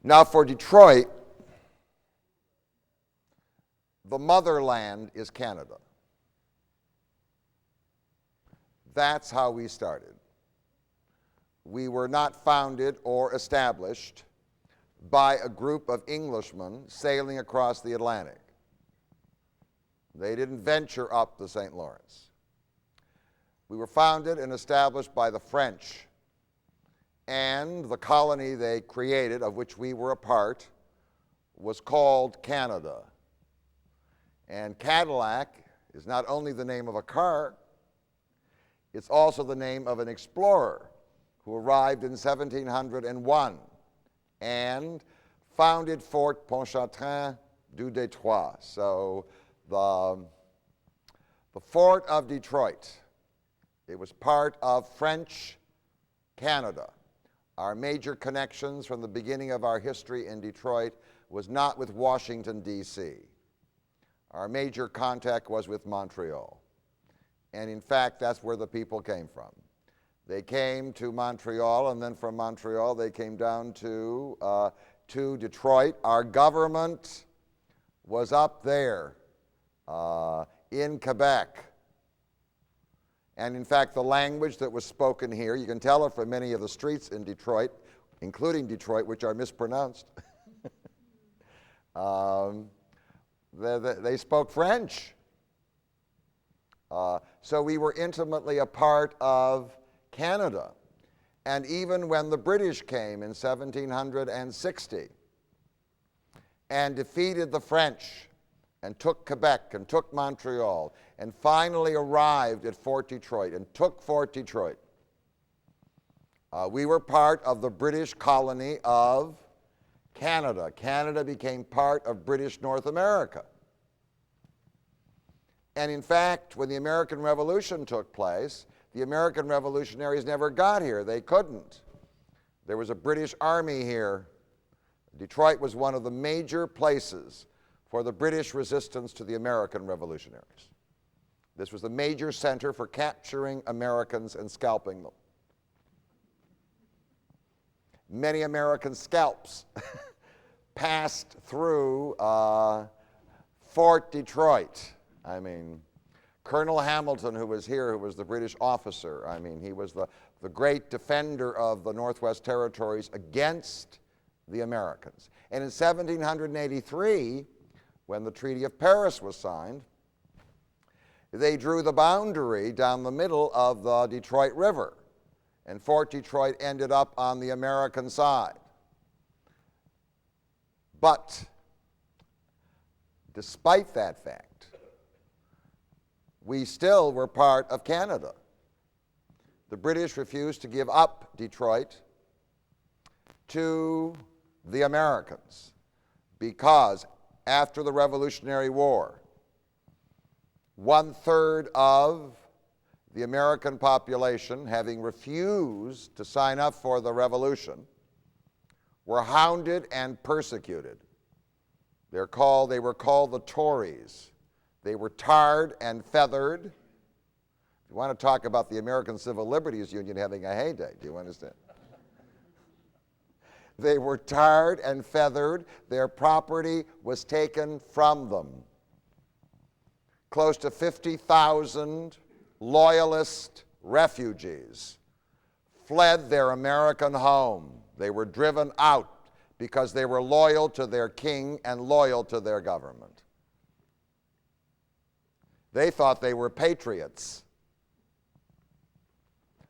Now for Detroit, the motherland is Canada. That's how we started. We were not founded or established by a group of Englishmen sailing across the Atlantic. They didn't venture up the St. Lawrence. We were founded and established by the French, and the colony they created, of which we were a part, was called Canada. And Cadillac is not only the name of a car, it's also the name of an explorer who arrived in 1701 and founded Fort Pontchartrain du Détroit. So the Fort of Detroit, it was part of French Canada. Our major connections from the beginning of our history in Detroit was not with Washington, D.C. Our major contact was with Montreal. And in fact, that's where the people came from. They came to Montreal, and then from Montreal they came down to Detroit. Our government was up there in Quebec. And in fact, the language that was spoken here, you can tell it from many of the streets in Detroit, including Detroit, which are mispronounced. They spoke French. So we were intimately a part of Canada. And even when the British came in 1760 and defeated the French and took Quebec and took Montreal and finally arrived at Fort Detroit and took Fort Detroit, we were part of the British colony of Canada. Canada became part of British North America. And in fact, when the American Revolution took place, the American revolutionaries never got here. They couldn't. There was a British army here. Detroit was one of the major places for the British resistance to the American revolutionaries. This was the major center for capturing Americans and scalping them. Many American scalps passed through Fort Detroit. I mean, Colonel Hamilton, who was here, who was the British officer, I mean, he was the great defender of the Northwest Territories against the Americans. And in 1783, when the Treaty of Paris was signed, they drew the boundary down the middle of the Detroit River, and Fort Detroit ended up on the American side. But despite that fact, we still were part of Canada. The British refused to give up Detroit to the Americans because after the Revolutionary War, 1/3 of the American population, having refused to sign up for the revolution, were hounded and persecuted. They were called the Tories. They were tarred and feathered. If you want to talk about the American Civil Liberties Union having a heyday, do you understand? They were tarred and feathered. Their property was taken from them. Close to 50,000 Loyalist refugees fled their American home. They were driven out because they were loyal to their king and loyal to their government. They thought they were patriots.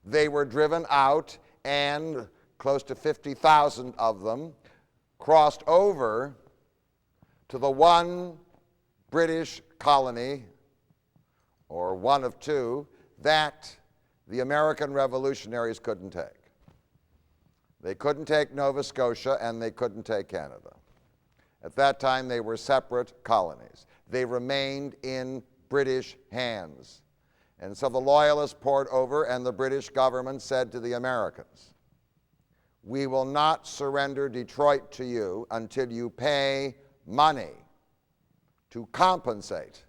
They were driven out, and close to 50,000 of them crossed over to the one British colony, or one of two, that the American revolutionaries couldn't take. They couldn't take Nova Scotia, and they couldn't take Canada. At that time, they were separate colonies. They remained in British hands. And so the Loyalists poured over, and the British government said to the Americans, "We will not surrender Detroit to you until you pay money to compensate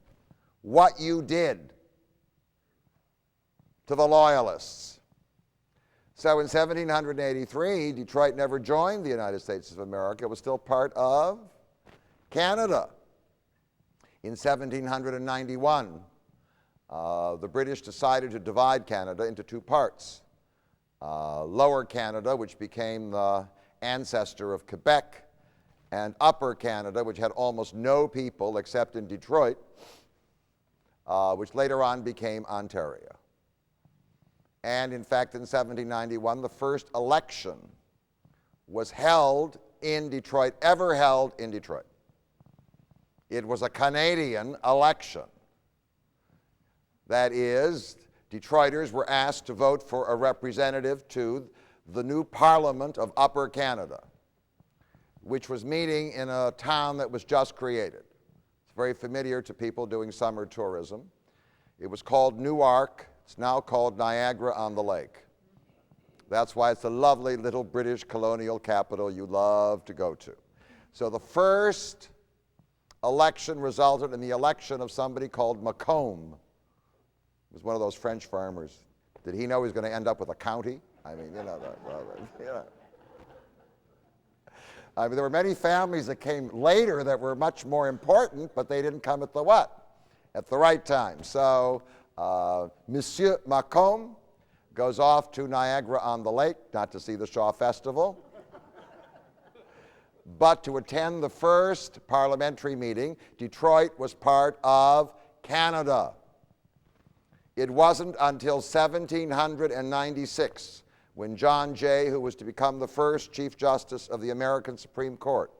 what you did to the Loyalists." So in 1783, Detroit never joined the United States of America. It was still part of Canada. In 1791, the British decided to divide Canada into two parts. Lower Canada, which became the ancestor of Quebec, and Upper Canada, which had almost no people except in Detroit, which later on became Ontario. And in fact, in 1791, the first election was held in Detroit, ever held in Detroit. It was a Canadian election. That is, Detroiters were asked to vote for a representative to the new Parliament of Upper Canada, which was meeting in a town that was just created. It's very familiar to people doing summer tourism. It was called Newark. It's now called Niagara-on-the-Lake. That's why it's a lovely little British colonial capital you love to go to. So the first election resulted in the election of somebody called Macomb. He was one of those French farmers. Did he know he was going to end up with a county? I mean, you know, I mean, there were many families that came later that were much more important, but they didn't come at the what? At the right time. So Monsieur Macomb goes off to Niagara-on-the-Lake, not to see the Shaw Festival, but to attend the first parliamentary meeting. Detroit was part of Canada. It wasn't until 1796 when John Jay, who was to become the first Chief Justice of the American Supreme Court,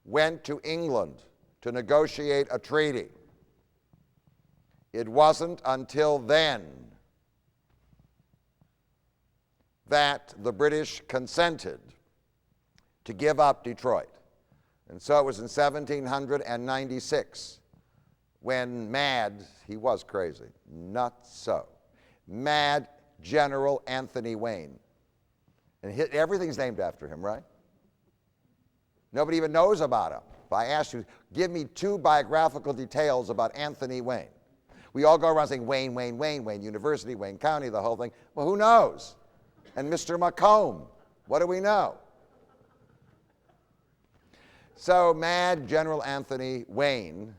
went to England to negotiate a treaty. It wasn't until then that the British consented to give up Detroit. And so it was in 1796 when mad, he was crazy, not so, mad General Anthony Wayne, and everything's named after him, right? Nobody even knows about him. If I asked you, give me two biographical details about Anthony Wayne. We all go around saying Wayne, Wayne, Wayne, Wayne University, Wayne County, the whole thing. Well, who knows? And Mr. Macomb, what do we know? So mad General Anthony Wayne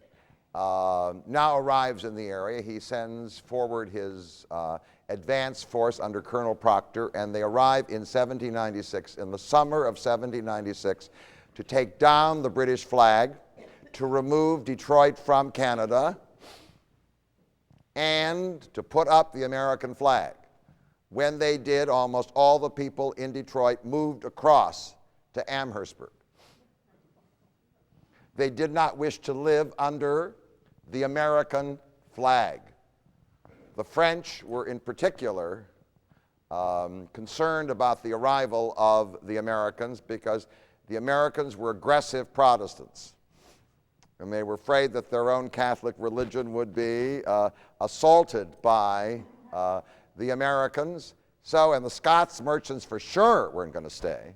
now arrives in the area. He sends forward his advance force under Colonel Proctor, and they arrive in 1796, in the summer of 1796, to take down the British flag, to remove Detroit from Canada, and to put up the American flag. When they did, almost all the people in Detroit moved across to Amherstburg. They did not wish to live under the American flag. The French were in particular concerned about the arrival of the Americans because the Americans were aggressive Protestants. And they were afraid that their own Catholic religion would be assaulted by the Americans. So, and the Scots merchants for sure weren't going to stay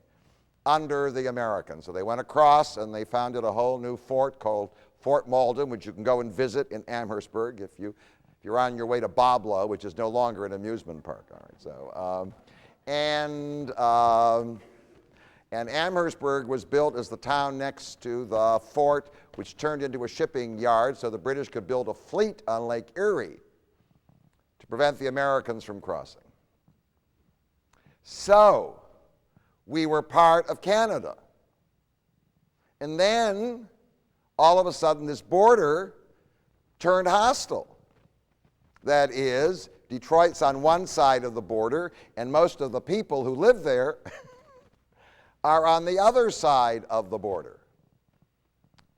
under the Americans. So they went across and they founded a whole new fort called Fort Malden, which you can go and visit in Amherstburg if you're on your way to Boblo, which is no longer an amusement park. All right, so, and Amherstburg was built as the town next to the fort, which turned into a shipping yard so the British could build a fleet on Lake Erie to prevent the Americans from crossing. So, we were part of Canada. And then, all of a sudden, this border turned hostile. That is, Detroit's on one side of the border, and most of the people who live there are on the other side of the border.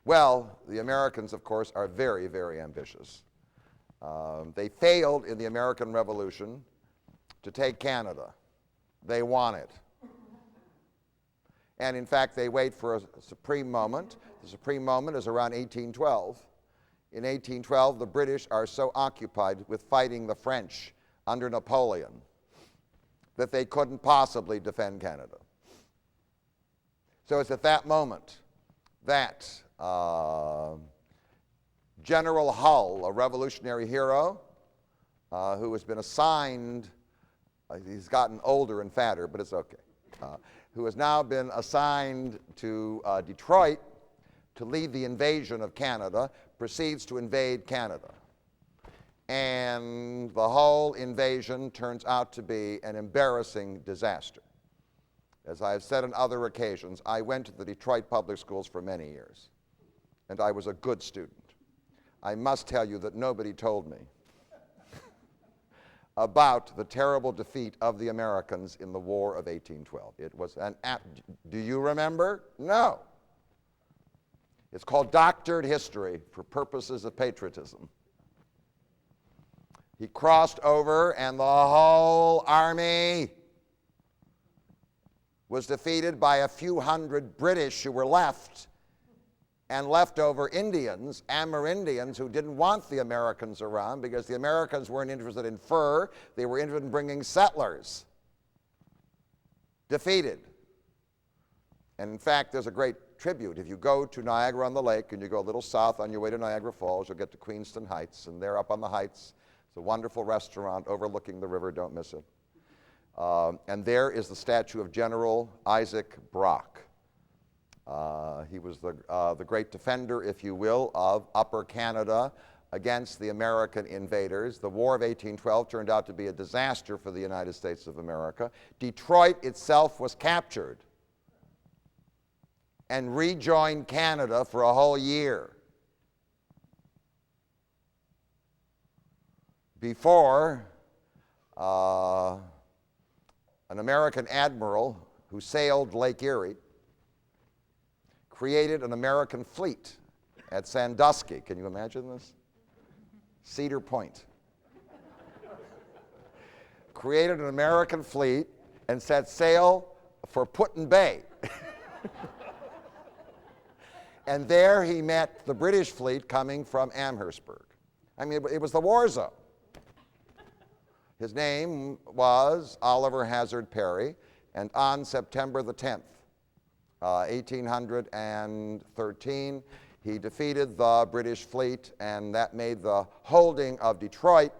Well, the Americans, of course, are very, very ambitious. They failed in the American Revolution to take Canada. They want it. And in fact, they wait for a supreme moment. The supreme moment is around 1812. In 1812, the British are so occupied with fighting the French under Napoleon that they couldn't possibly defend Canada. So it's at that moment that General Hull, a revolutionary hero who has been assigned he's gotten older and fatter, but it's okay, who has now been assigned to Detroit to lead the invasion of Canada, proceeds to invade Canada. And the whole invasion turns out to be an embarrassing disaster. As I have said on other occasions, I went to the Detroit public schools for many years, and I was a good student. I must tell you that nobody told me about the terrible defeat of the Americans in the War of 1812. It was do you remember? No. It's called doctored history for purposes of patriotism. He crossed over and the whole army was defeated by a few hundred British who were left, and leftover Indians, Amerindians, who didn't want the Americans around because the Americans weren't interested in fur, they were interested in bringing settlers. Defeated. And in fact, there's a great tribute. If you go to Niagara-on-the-Lake and you go a little south on your way to Niagara Falls, you'll get to Queenston Heights, and there up on the heights, it's a wonderful restaurant overlooking the river, don't miss it. And there is the statue of General Isaac Brock. He was the great defender, if you will, of Upper Canada against the American invaders. The War of 1812 turned out to be a disaster for the United States of America. Detroit itself was captured and rejoined Canada for a whole year before an American admiral who sailed Lake Erie created an American fleet at Sandusky. Can you imagine this? Cedar Point. Created an American fleet and set sail for Put-in-Bay. And there he met the British fleet coming from Amherstburg. I mean, it was the war zone. His name was Oliver Hazard Perry, and on September the 10th, 1813, he defeated the British fleet, and that made the holding of Detroit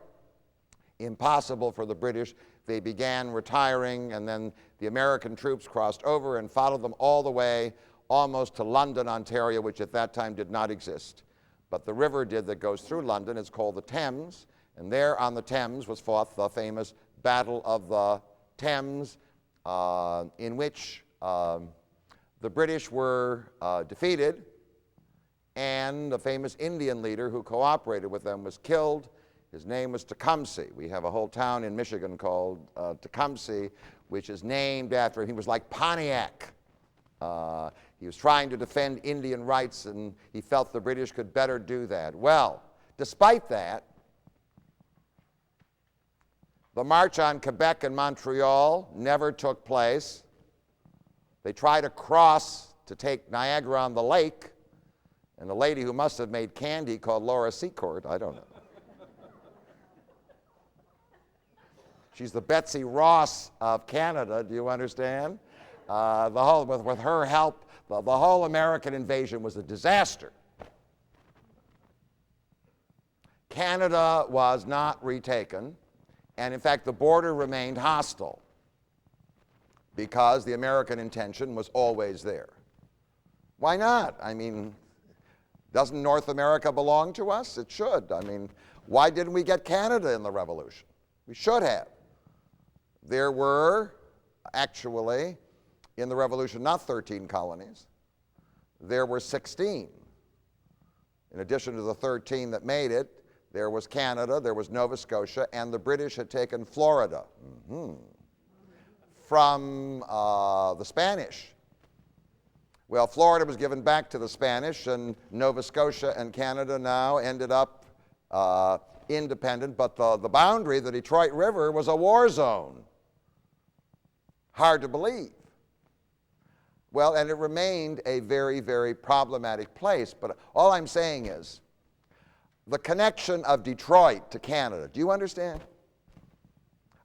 impossible for the British. They began retiring, and then the American troops crossed over and followed them all the way almost to London, Ontario, which at that time did not exist. But the river did that goes through London. It's called the Thames, and there on the Thames was fought the famous Battle of the Thames, in which the British were defeated, and the famous Indian leader who cooperated with them was killed. His name was Tecumseh. We have a whole town in Michigan called Tecumseh, which is named after him. He was like Pontiac. He was trying to defend Indian rights, and he felt the British could better do that. Well, despite that, the march on Quebec and Montreal never took place. They tried to cross to take Niagara-on-the-Lake, and a lady who must have made candy called Laura Secord, I don't know. She's the Betsy Ross of Canada, do you understand? With her help, the whole American invasion was a disaster. Canada was not retaken, and in fact the border remained hostile because the American intention was always there. Why not? I mean, doesn't North America belong to us? It should. I mean, why didn't we get Canada in the Revolution? We should have. There were actually, in the Revolution, not 13 colonies. There were 16. In addition to the 13 that made it, there was Canada, there was Nova Scotia, and the British had taken Florida from the Spanish. Well, Florida was given back to the Spanish, and Nova Scotia and Canada now ended up independent, but the boundary, the Detroit River, was a war zone. Hard to believe. Well, and it remained a very, very problematic place, but all I'm saying is the connection of Detroit to Canada. Do you understand?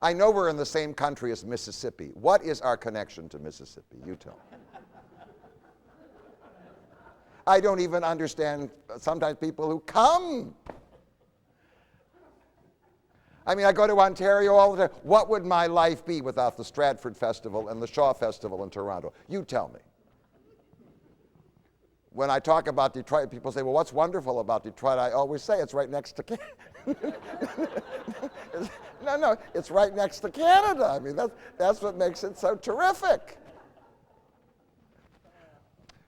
I know we're in the same country as Mississippi. What is our connection to Mississippi? You tell me. I don't even understand sometimes people who come. I mean, I go to Ontario all the time. What would my life be without the Stratford Festival and the Shaw Festival in Toronto? You tell me. When I talk about Detroit, people say, well, what's wonderful about Detroit? I always say it's right next to Canada. No, it's right next to Canada. I mean, that's what makes it so terrific.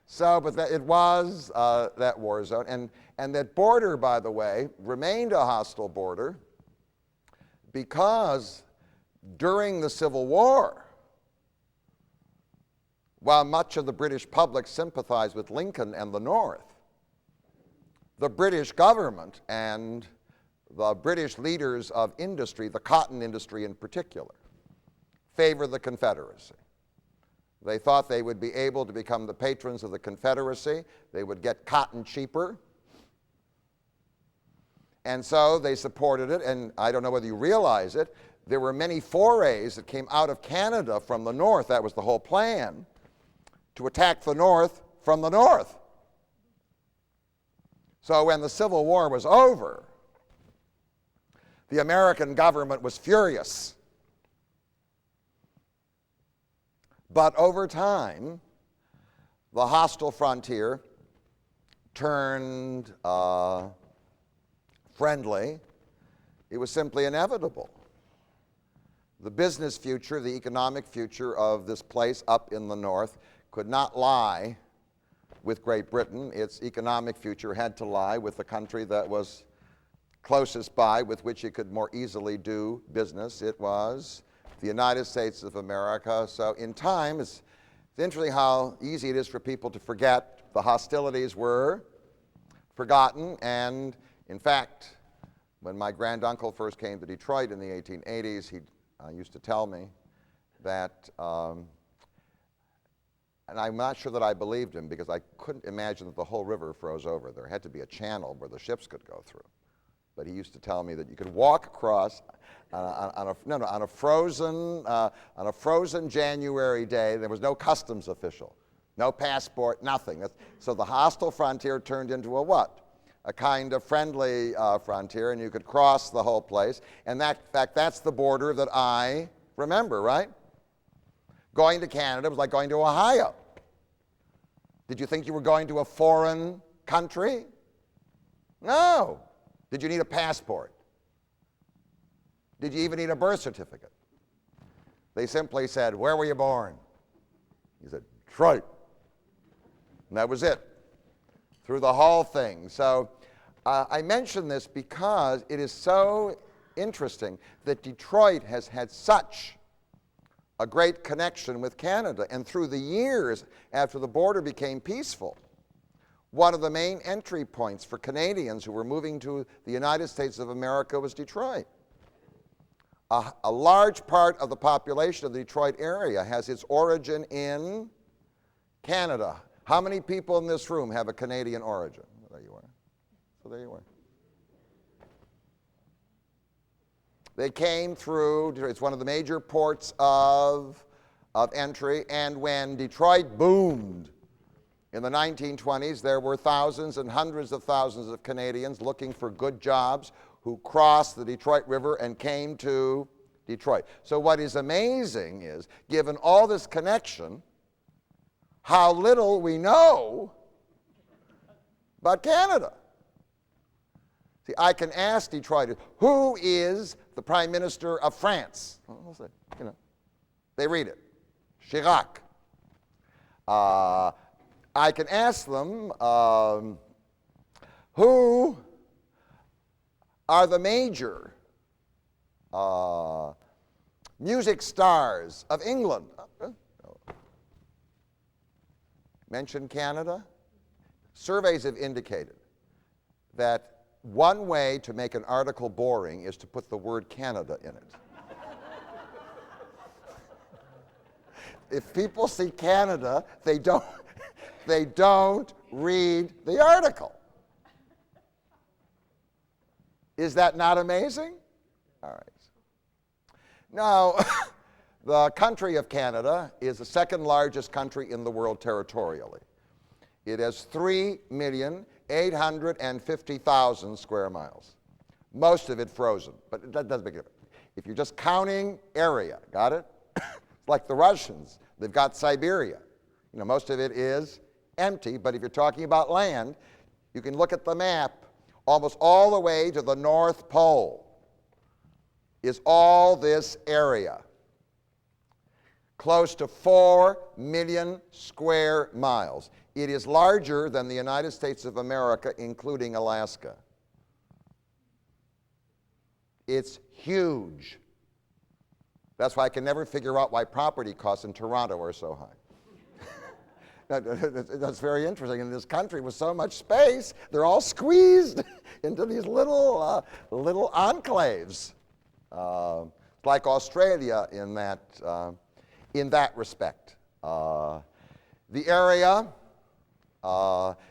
So, but it was that war zone. And that border, by the way, remained a hostile border because during the Civil War, while much of the British public sympathized with Lincoln and the North, the British government and the British leaders of industry, the cotton industry in particular, favored the Confederacy. They thought they would be able to become the patrons of the Confederacy. They would get cotton cheaper. And so they supported it, and I don't know whether you realize it, there were many forays that came out of Canada from the North. That was the whole plan, to attack the North from the North. So when the Civil War was over, the American government was furious. But over time, the hostile frontier turned friendly. It was simply inevitable. The business future, the economic future of this place up in the North could not lie with Great Britain. Its economic future had to lie with the country that was closest by, with which it could more easily do business. It was the United States of America. So in time, it's interesting how easy it is for people to forget. The hostilities were forgotten, and in fact, when my granduncle first came to Detroit in the 1880s, he used to tell me that, and I'm not sure that I believed him because I couldn't imagine that the whole river froze over. There had to be a channel where the ships could go through. But he used to tell me that you could walk across on a frozen January day. There was no customs official, no passport, nothing. So the hostile frontier turned into a what? A kind of friendly frontier, and you could cross the whole place. And in fact, that's the border that I remember, right? Going to Canada was like going to Ohio. Did you think you were going to a foreign country? No. Did you need a passport? Did you even need a birth certificate? They simply said, where were you born? He said, Detroit. And that was it, through the whole thing. So I mention this because it is so interesting that Detroit has had such a great connection with Canada. And through the years after the border became peaceful, one of the main entry points for Canadians who were moving to the United States of America was Detroit. A large part of the population of the Detroit area has its origin in Canada. How many people in this room have a Canadian origin? There you are. So there you are. They came through, it's one of the major ports of entry, and when Detroit boomed in the 1920s, there were thousands and hundreds of thousands of Canadians looking for good jobs who crossed the Detroit River and came to Detroit. So what is amazing is, given all this connection, how little we know about Canada. See, I can ask Detroiters, who is the Prime Minister of France? Well, you know, they read it, Chirac. I can ask them, who are the major music stars of England? Mention Canada. Surveys have indicated that one way to make an article boring is to put the word Canada in it. If people see Canada, they don't read the article. Is that not amazing? All right. Now, the country of Canada is the second largest country in the world territorially. It has 3,850,000 square miles, most of it frozen, but that doesn't make it. If you're just counting area, got it? It's like the Russians. They've got Siberia. You know, most of it is empty, but if you're talking about land, you can look at the map. Almost all the way to the North Pole is all this area. Close to 4 million square miles. It is larger than the United States of America, including Alaska. It's huge. That's why I can never figure out why property costs in Toronto are so high. That's very interesting. In this country with so much space, they're all squeezed into these little enclaves. Like Australia in that respect. The area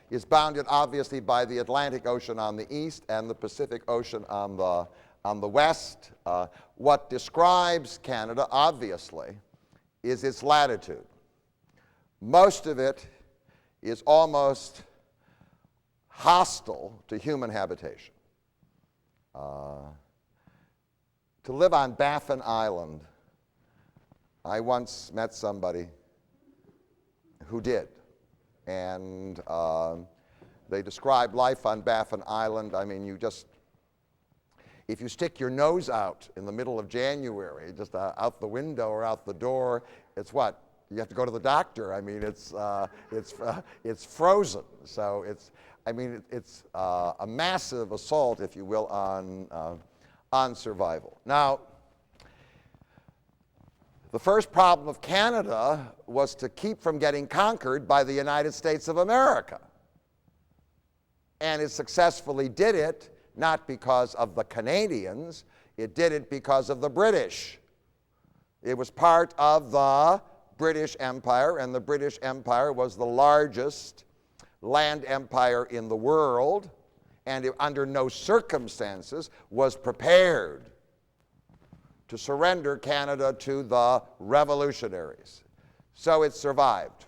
is bounded obviously by the Atlantic Ocean on the east and the Pacific Ocean on the west. What describes Canada, obviously, is its latitude. Most of it is almost hostile to human habitation. To live on Baffin Island, I once met somebody who did, and they described life on Baffin Island. I mean, if you stick your nose out in the middle of January, just out the window or out the door, it's what? You have to go to the doctor. I mean, it's frozen. So it's a massive assault, if you will, on survival. Now, the first problem of Canada was to keep from getting conquered by the United States of America. And it successfully did it, not because of the Canadians, it did it because of the British. It was part of the British Empire, and the British Empire was the largest land empire in the world, and it under no circumstances was prepared to surrender Canada to the revolutionaries. So it survived.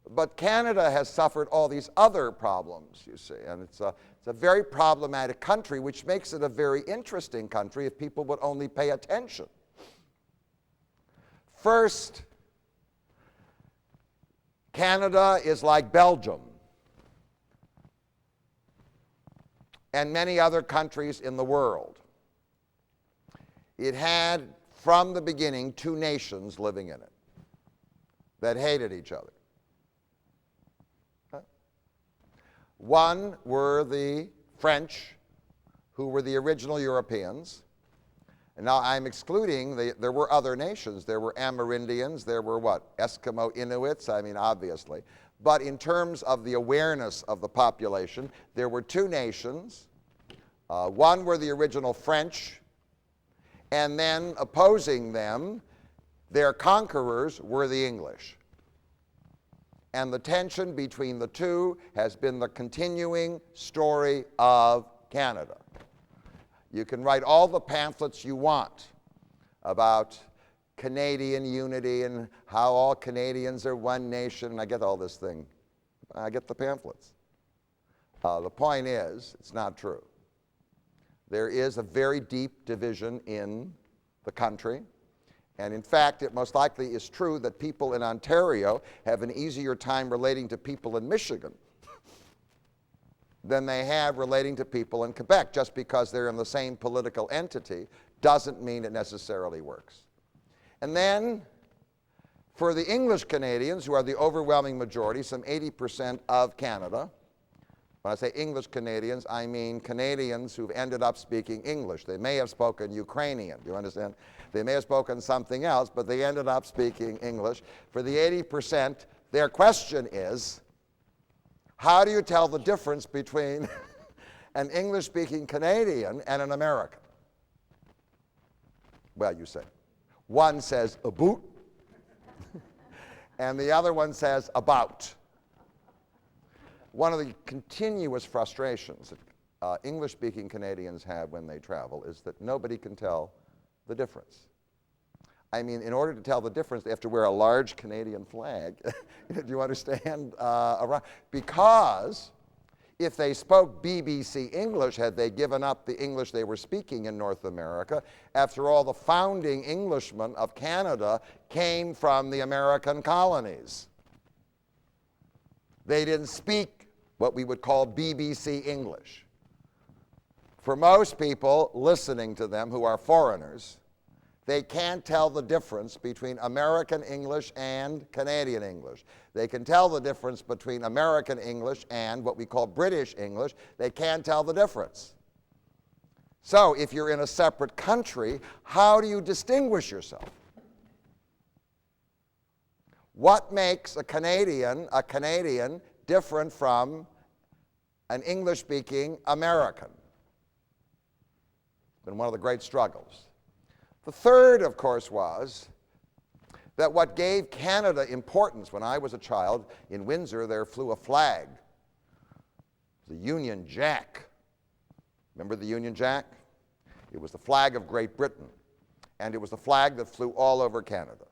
But Canada has suffered all these other problems, you see, and it's a very problematic country, which makes it a very interesting country if people would only pay attention. First, Canada is like Belgium and many other countries in the world. It had, from the beginning, two nations living in it that hated each other. One were the French, who were the original Europeans. And now I'm excluding, there were other nations. There were Amerindians, there were what? Eskimo Inuits, I mean, obviously. But in terms of the awareness of the population, there were two nations. One were the original French, and then opposing them, their conquerors were the English. And the tension between the two has been the continuing story of Canada. You can write all the pamphlets you want about Canadian unity and how all Canadians are one nation. I get all this thing. I get the pamphlets. The point is, it's not true. There is a very deep division in the country. And in fact, it most likely is true that people in Ontario have an easier time relating to people in Michigan than they have relating to people in Quebec. Just because they're in the same political entity doesn't mean it necessarily works. And then, for the English Canadians, who are the overwhelming majority, some 80% of Canada, when I say English Canadians, I mean Canadians who've ended up speaking English. They may have spoken Ukrainian, do you understand? They may have spoken something else, but they ended up speaking English. For the 80%, their question is, how do you tell the difference between an English-speaking Canadian and an American? Well, you say. One says aboot, and the other one says about. One of the continuous frustrations that English-speaking Canadians have when they travel is that nobody can tell the difference. I mean, in order to tell the difference, they have to wear a large Canadian flag. Do you understand? Because if they spoke BBC English, had they given up the English they were speaking in North America. After all, the founding Englishmen of Canada came from the American colonies. They didn't speak what we would call BBC English. For most people listening to them who are foreigners, they can't tell the difference between American English and Canadian English. They can tell the difference between American English and what we call British English. They can't tell the difference. So if you're in a separate country, how do you distinguish yourself? What makes a Canadian different from an English-speaking American? It's been one of the great struggles. The third, of course, was that what gave Canada importance, when I was a child, in Windsor there flew a flag, the Union Jack. Remember the Union Jack? It was the flag of Great Britain, and it was the flag that flew all over Canada.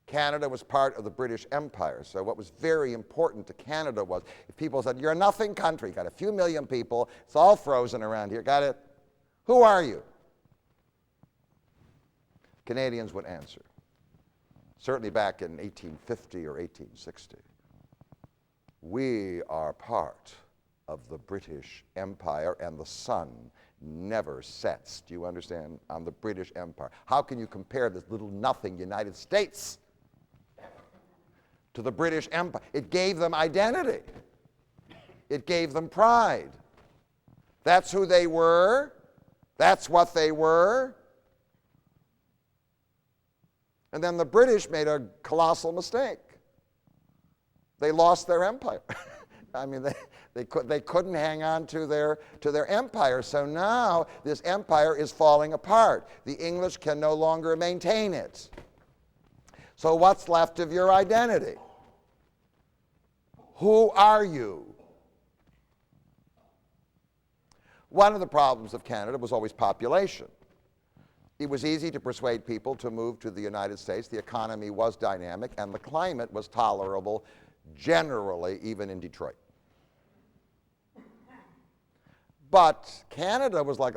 Canada was part of the British Empire, so what was very important to Canada was, if people said, you're a nothing country, got a few million people, it's all frozen around here, got it? Who are you? Canadians would answer, certainly back in 1850 or 1860. We are part of the British Empire, and the sun never sets, do you understand, on the British Empire. How can you compare this little nothing United States to the British Empire? It gave them identity. It gave them pride. That's who they were. That's what they were. And then the British made a colossal mistake. They lost their empire. I mean, they couldn't hang on to their empire. So now this empire is falling apart. The English can no longer maintain it. So what's left of your identity? Who are you? One of the problems of Canada was always population. It was easy to persuade people to move to the United States. The economy was dynamic, and the climate was tolerable, generally, even in Detroit. But Canada was like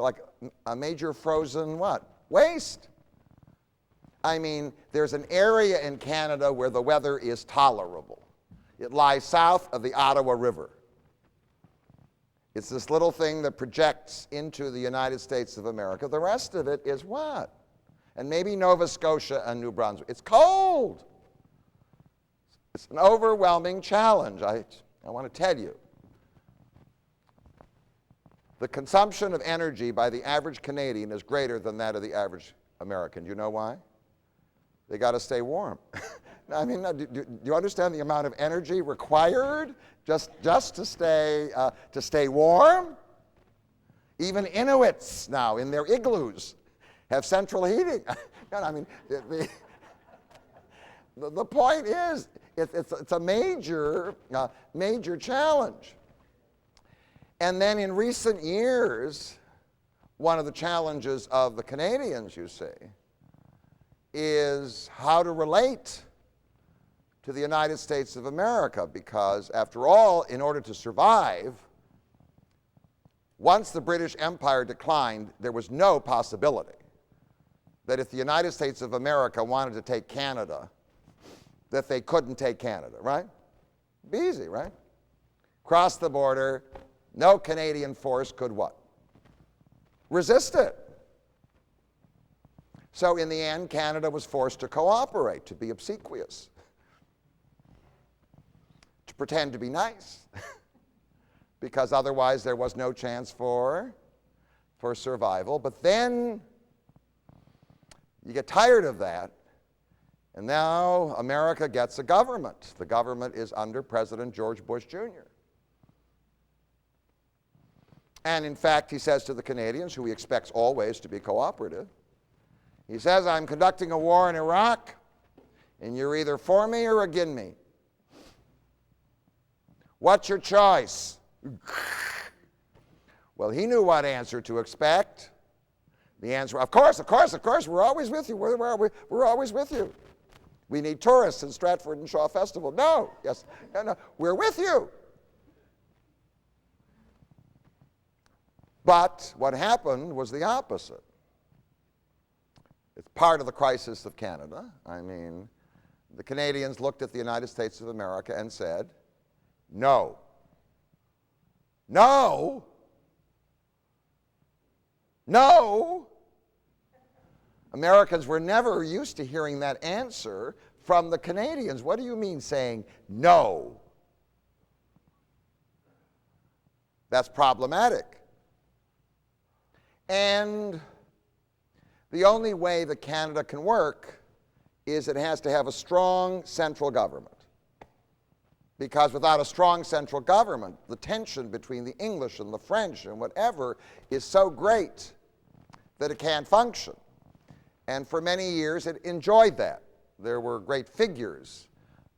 a major frozen what? Waste. I mean, there's an area in Canada where the weather is tolerable. It lies south of the Ottawa River. It's this little thing that projects into the United States of America. The rest of it is what? And maybe Nova Scotia and New Brunswick. It's cold. It's an overwhelming challenge, I want to tell you. The consumption of energy by the average Canadian is greater than that of the average American. Do you know why? They got to stay warm. I mean, do you understand the amount of energy required just to stay warm? Even Inuits now in their igloos have central heating. I mean, the point is, it's a major challenge. And then in recent years, one of the challenges of the Canadians, you see, is how to relate to the United States of America, because after all, in order to survive, once the British Empire declined, there was no possibility that if the United States of America wanted to take Canada, that they couldn't take Canada, right? It'd be easy, right? Cross the border, no Canadian force could what? Resist it. So in the end, Canada was forced to cooperate, to be obsequious, to pretend to be nice, because otherwise there was no chance for survival. But then you get tired of that, and now America gets a government. The government is under President George Bush Jr. And in fact, he says to the Canadians, who he expects always to be cooperative, he says, I'm conducting a war in Iraq, and you're either for me or against me. What's your choice? Well, he knew what answer to expect. The answer, of course, we're always with you. We're always with you. We need tourists in Stratford and Shaw Festival. No, yes, no, we're with you. But what happened was the opposite. It's part of the crisis of Canada. I mean, the Canadians looked at the United States of America and said, no. No. No. Americans were never used to hearing that answer from the Canadians. What do you mean saying no? That's problematic. And the only way that Canada can work is it has to have a strong central government. Because without a strong central government, the tension between the English and the French and whatever is so great that it can't function. And for many years, it enjoyed that. There were great figures.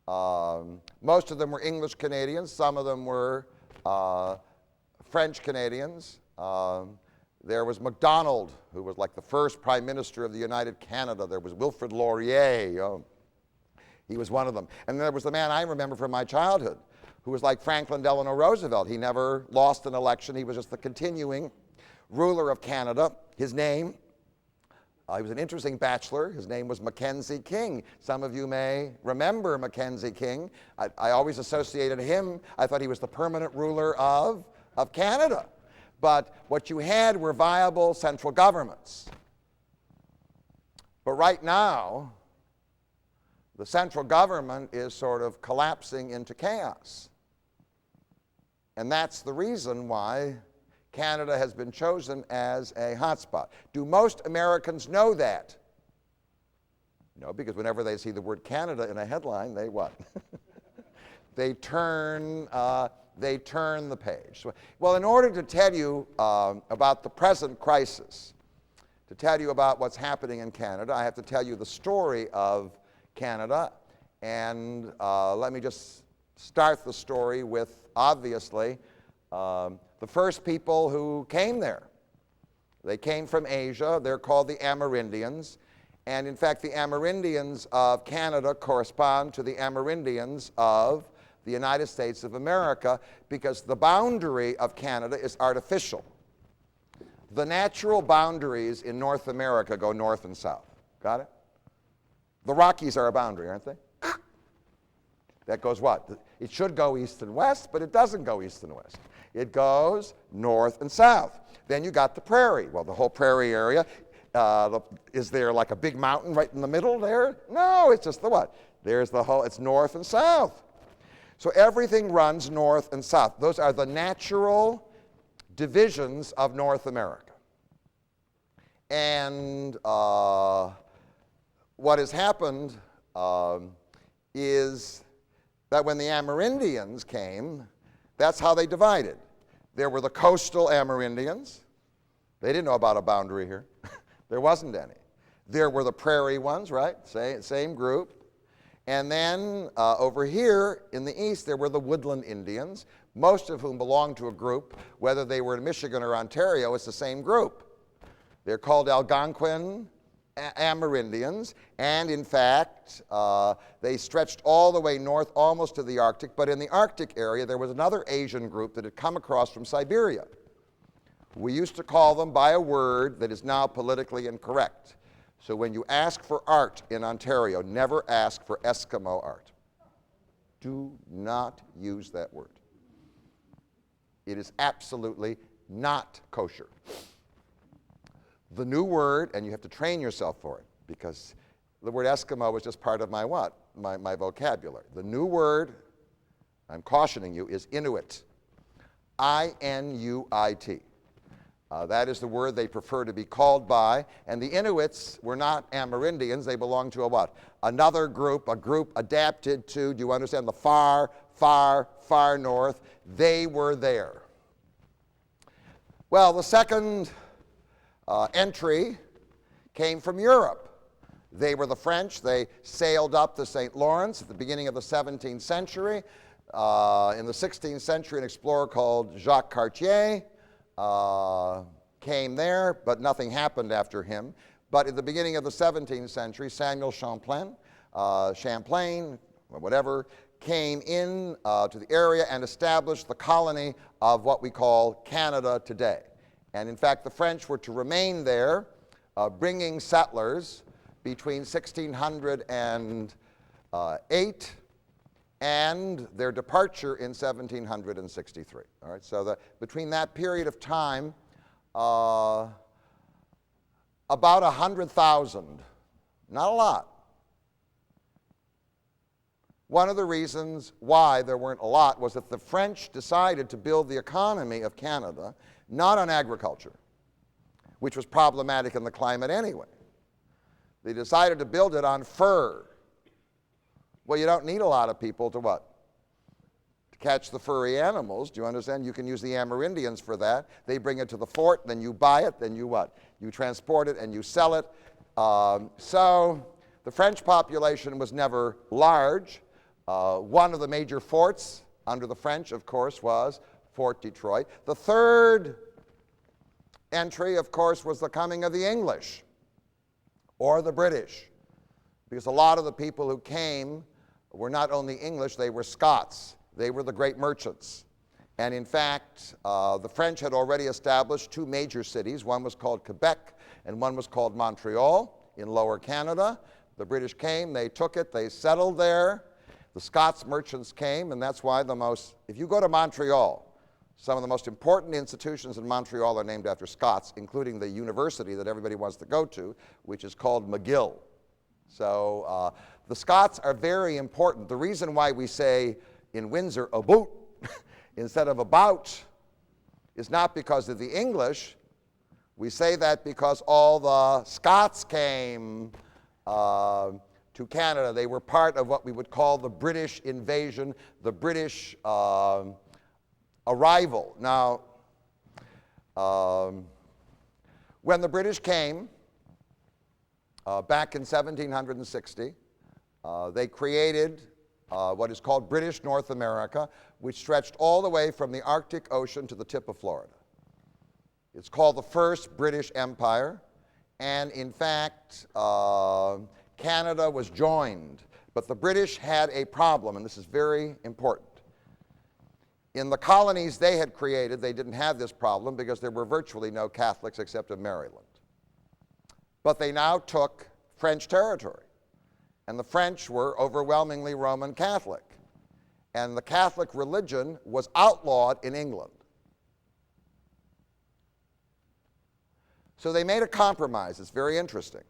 Most of them were English Canadians. Some of them were French Canadians. There was Macdonald, who was like the first Prime Minister of the United Canada. There was Wilfrid Laurier. He was one of them. And there was the man I remember from my childhood, who was like Franklin Delano Roosevelt. He never lost an election. He was just the continuing ruler of Canada. His name, he was an interesting bachelor. His name was Mackenzie King. Some of you may remember Mackenzie King. I always associated him. I thought he was the permanent ruler of Canada. But what you had were viable central governments. But right now, the central government is sort of collapsing into chaos. And that's the reason why Canada has been chosen as a hotspot. Do most Americans know that? No, because whenever they see the word Canada in a headline, they what? They turn the page. Well, in order to tell you about the present crisis, to tell you about what's happening in Canada, I have to tell you the story of Canada. And let me just start the story with, obviously, the first people who came there. They came from Asia. They're called the Amerindians. And in fact, the Amerindians of Canada correspond to the Amerindians of the United States of America, because the boundary of Canada is artificial. The natural boundaries in North America go north and south. Got it? The Rockies are a boundary, aren't they? That goes what? It should go east and west, but it doesn't go east and west. It goes north and south. Then you got the prairie. Well, the whole prairie area, is there like a big mountain right in the middle there? No, it's just the what? There's the whole, it's north and south. So everything runs north and south. Those are the natural divisions of North America. And what has happened is that when the Amerindians came, that's how they divided. There were the coastal Amerindians. They didn't know about a boundary here. There wasn't any. There were the prairie ones, right? Same group. And then over here in the east, there were the woodland Indians, most of whom belonged to a group, whether they were in Michigan or Ontario, it's the same group. They're called Algonquin Amerindians, and in fact, they stretched all the way north almost to the Arctic, but in the Arctic area, there was another Asian group that had come across from Siberia. We used to call them by a word that is now politically incorrect. So when you ask for art in Ontario, never ask for Eskimo art. Do not use that word. It is absolutely not kosher. The new word, and you have to train yourself for it, because the word Eskimo was just part of my what? My vocabulary. The new word, I'm cautioning you, is Inuit. I-N-U-I-T. That is the word they prefer to be called by. And the Inuits were not Amerindians. They belonged to a what? Another group, a group adapted to, do you understand, the far, far, far north. They were there. Well, the second entry came from Europe. They were the French. They sailed up the St. Lawrence at the beginning of the 17th century. In the 16th century, an explorer called Jacques Cartier came there, but nothing happened after him. But at the beginning of the 17th century, Samuel Champlain, whatever, came in to the area and established the colony of what we call Canada today. And in fact, the French were to remain there, bringing settlers between 1608 and their departure in 1763. All right, so between that period of time, about 100,000, not a lot. One of the reasons why there weren't a lot was that the French decided to build the economy of Canada not on agriculture, which was problematic in the climate anyway. They decided to build it on fur. Well, you don't need a lot of people to what? To catch the furry animals. Do you understand? You can use the Amerindians for that. They bring it to the fort, then you buy it, then you what? You transport it and you sell it. So the French population was never large. One of the major forts under the French, of course, was Fort Detroit. The third entry, of course, was the coming of the English or the British, because a lot of the people who came were not only English, they were Scots. They were the great merchants. And in fact, the French had already established two major cities. One was called Quebec and one was called Montreal in Lower Canada. The British came, they took it, they settled there. The Scots merchants came, and that's why if you go to Montreal, some of the most important institutions in Montreal are named after Scots, including the university that everybody wants to go to, which is called McGill. So the Scots are very important. The reason why we say in Windsor about instead of about is not because of the English. We say that because all the Scots came to Canada. They were part of what we would call the British invasion, the British arrival. Now, when the British came back in 1760, they created what is called British North America, which stretched all the way from the Arctic Ocean to the tip of Florida. It's called the First British Empire, and in fact, Canada was joined. But the British had a problem, and this is very important. In the colonies they had created, they didn't have this problem because there were virtually no Catholics except in Maryland. But they now took French territory, and the French were overwhelmingly Roman Catholic, and the Catholic religion was outlawed in England. So they made a compromise. It's very interesting.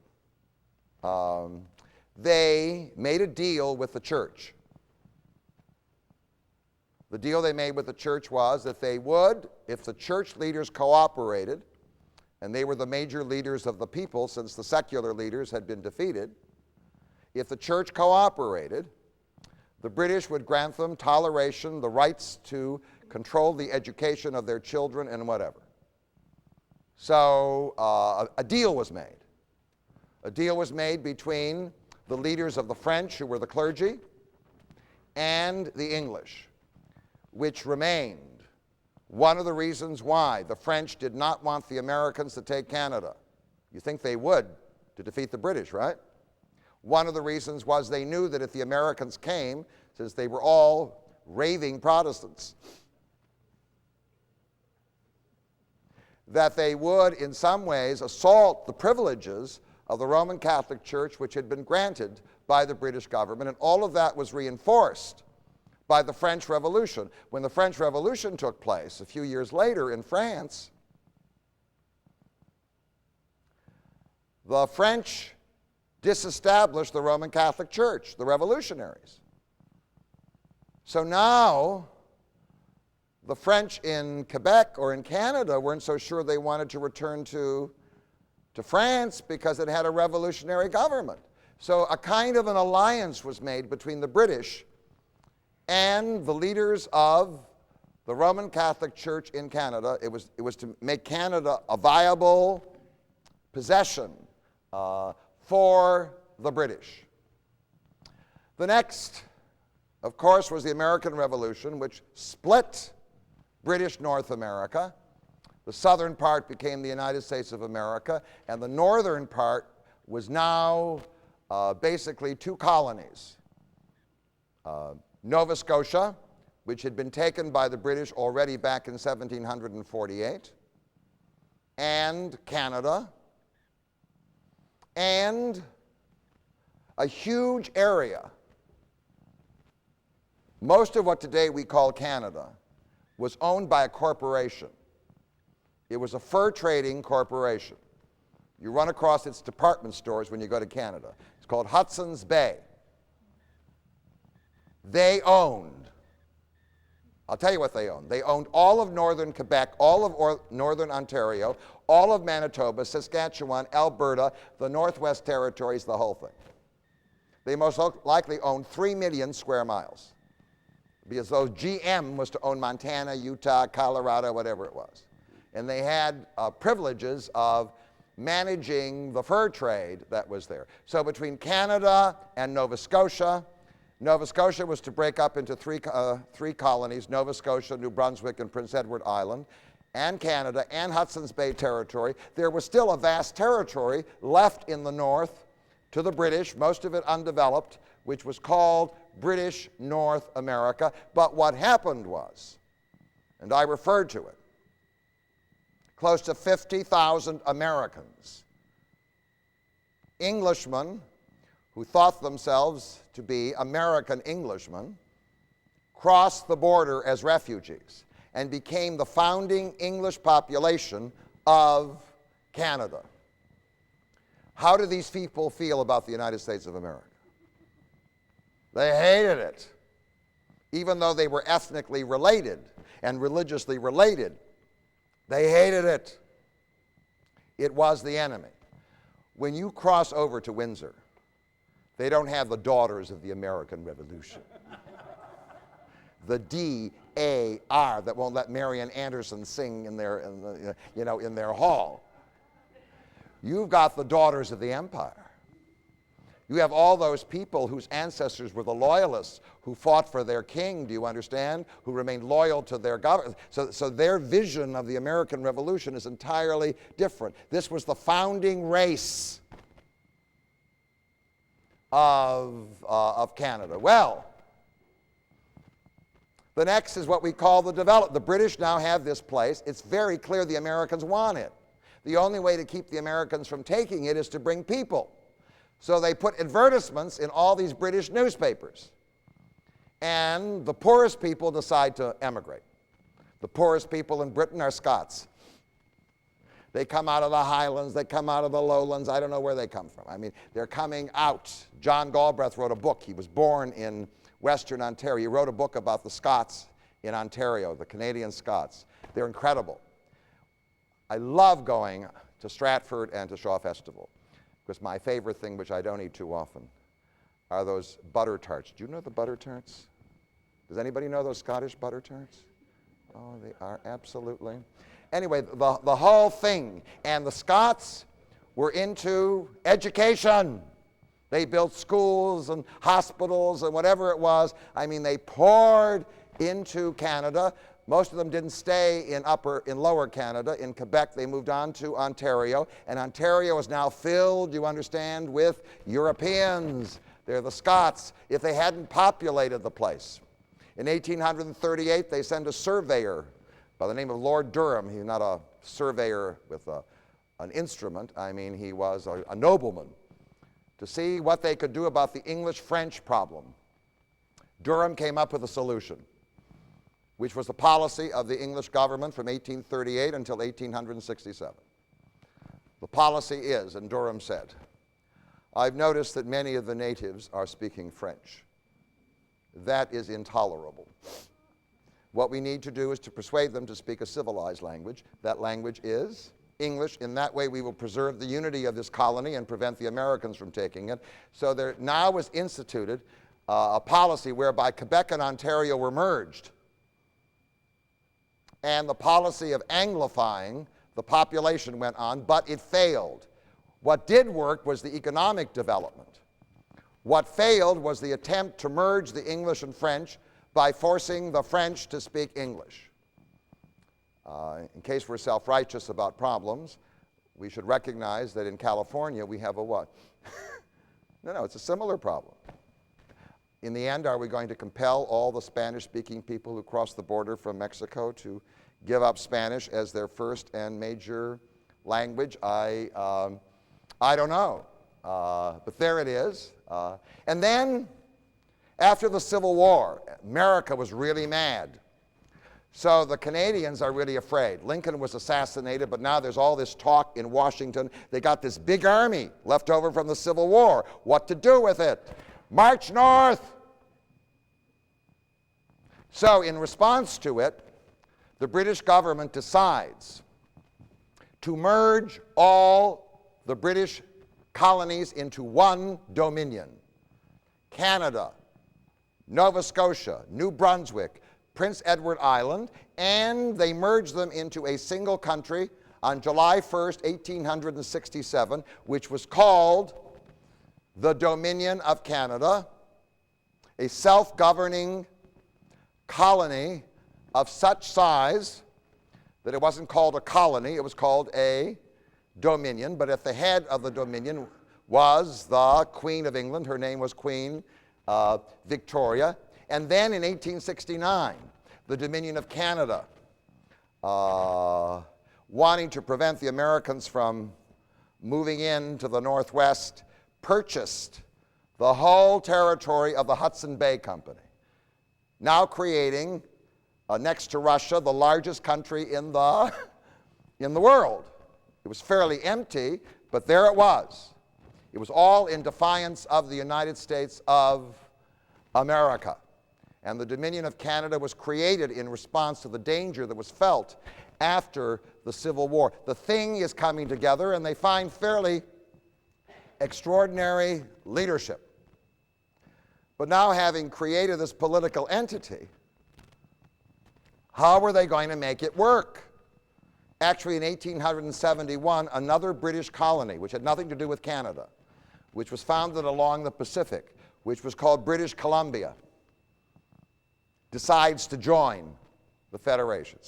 They made a deal with the church. The deal they made with the church was that they would, if the church leaders cooperated, and they were the major leaders of the people since the secular leaders had been defeated, if the church cooperated, the British would grant them toleration, the rights to control the education of their children and whatever. So a deal was made. A deal was made between the leaders of the French, who were the clergy, and the English, which remained one of the reasons why the French did not want the Americans to take Canada. You think they would to defeat the British, right? One of the reasons was they knew that if the Americans came, since they were all raving Protestants, that they would in some ways assault the privileges of the Roman Catholic Church, which had been granted by the British government, and all of that was reinforced by the French Revolution. When the French Revolution took place a few years later in France, the French disestablished the Roman Catholic Church, the revolutionaries. So now the French in Quebec or in Canada weren't so sure they wanted to return to France because it had a revolutionary government. So a kind of an alliance was made between the British and the leaders of the Roman Catholic Church in Canada. It was to make Canada a viable possession for the British. The next, of course, was the American Revolution, which split British North America. The southern part became the United States of America, and the northern part was now basically two colonies. Nova Scotia, which had been taken by the British already back in 1748, and Canada, and a huge area. Most of what today we call Canada was owned by a corporation. It was a fur trading corporation. You run across its department stores when you go to Canada. It's called Hudson's Bay. They owned, I'll tell you what they owned. They owned all of northern Quebec, all of northern Ontario, all of Manitoba, Saskatchewan, Alberta, the Northwest Territories, the whole thing. They most likely owned 3 million square miles, because those GM was to own Montana, Utah, Colorado, whatever it was. And they had privileges of managing the fur trade that was there. So between Canada and Nova Scotia was to break up into three colonies: Nova Scotia, New Brunswick, and Prince Edward Island, and Canada, and Hudson's Bay Territory. There was still a vast territory left in the north to the British, most of it undeveloped, which was called British North America. But what happened was, and I referred to it, close to 50,000 Americans, Englishmen who thought themselves to be American Englishmen, crossed the border as refugees and became the founding English population of Canada. How do these people feel about the United States of America? They hated it, even though they were ethnically related and religiously related. They hated it. It was the enemy. When you cross over to Windsor, they don't have the Daughters of the American Revolution. The D.A.R. that won't let Marian Anderson sing in their hall. You've got the Daughters of the Empire. You have all those people whose ancestors were the Loyalists, who fought for their king, do you understand? Who remained loyal to their government. So their vision of the American Revolution is entirely different. This was the founding race of Canada. Well, the next is what we call the development. The British now have this place. It's very clear the Americans want it. The only way to keep the Americans from taking it is to bring people. So they put advertisements in all these British newspapers. And the poorest people decide to emigrate. The poorest people in Britain are Scots. They come out of the Highlands, they come out of the Lowlands, I don't know where they come from. I mean, they're coming out. John Galbraith wrote a book. He was born in Western Ontario. He wrote a book about the Scots in Ontario, the Canadian Scots. They're incredible. I love going to Stratford and to Shaw Festival, because my favorite thing, which I don't eat too often, are those butter tarts. Do you know the butter tarts? Does anybody know those Scottish butter tarts? Oh, they are absolutely. Anyway, the whole thing. And the Scots were into education. They built schools and hospitals and whatever it was. I mean, they poured into Canada. Most of them didn't stay in lower Canada. In Quebec, they moved on to Ontario. And Ontario is now filled, you understand, with Europeans. They're the Scots. If they hadn't populated the place. In 1838, they sent a surveyor by the name of Lord Durham. He's not a surveyor with an instrument. I mean, he was a nobleman, to see what they could do about the English-French problem. Durham came up with a solution, which was the policy of the English government from 1838 until 1867. The policy is, and Durham said, "I've noticed that many of the natives are speaking French. That is intolerable. What we need to do is to persuade them to speak a civilized language. That language is English. In that way, we will preserve the unity of this colony and prevent the Americans from taking it." So there now was instituted a policy whereby Quebec and Ontario were merged. And the policy of anglifying the population went on, but it failed. What did work was the economic development. What failed was the attempt to merge the English and French by forcing the French to speak English. In case we're self-righteous about problems, we should recognize that in California we have a what? No, it's a similar problem. In the end, are we going to compel all the Spanish-speaking people who cross the border from Mexico to give up Spanish as their first and major language, I don't know. But there it is. And then, after the Civil War, America was really mad. So the Canadians are really afraid. Lincoln was assassinated, but now there's all this talk in Washington. They got this big army left over from the Civil War. What to do with it? March north! So in response to it, the British government decides to merge all the British colonies into one dominion. Canada, Nova Scotia, New Brunswick, Prince Edward Island, and they merged them into a single country on July 1st, 1867, which was called the Dominion of Canada, a self-governing colony of such size that it wasn't called a colony, it was called a dominion, but at the head of the dominion was the Queen of England. Her name was Queen Victoria. And then in 1869, the Dominion of Canada, wanting to prevent the Americans from moving into the Northwest, purchased the whole territory of the Hudson Bay Company, now creating, next to Russia, the largest country in the world. It was fairly empty, but there it was. It was all in defiance of the United States of America. And the Dominion of Canada was created in response to the danger that was felt after the Civil War. The thing is coming together, and they find fairly extraordinary leadership. But now, having created this political entity, how were they going to make it work? Actually, in 1871, another British colony, which had nothing to do with Canada, which was founded along the Pacific, which was called British Columbia, decides to join the Federation.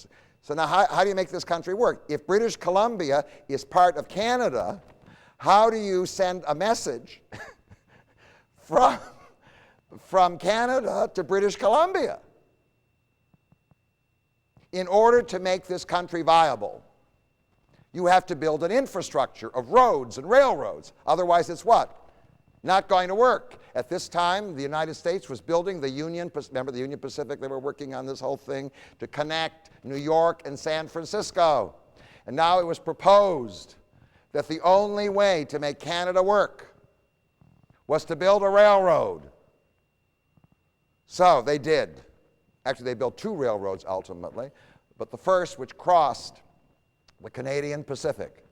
So now how do you make this country work? If British Columbia is part of Canada, how do you send a message from Canada to British Columbia? In order to make this country viable, you have to build an infrastructure of roads and railroads. Otherwise, it's what? Not going to work. At this time, the United States was building the Union, remember the Union Pacific? They were working on this whole thing to connect New York and San Francisco. And now it was proposed that the only way to make Canada work was to build a railroad. So they did. Actually, they built two railroads ultimately, but the first, which crossed the Canadian Pacific,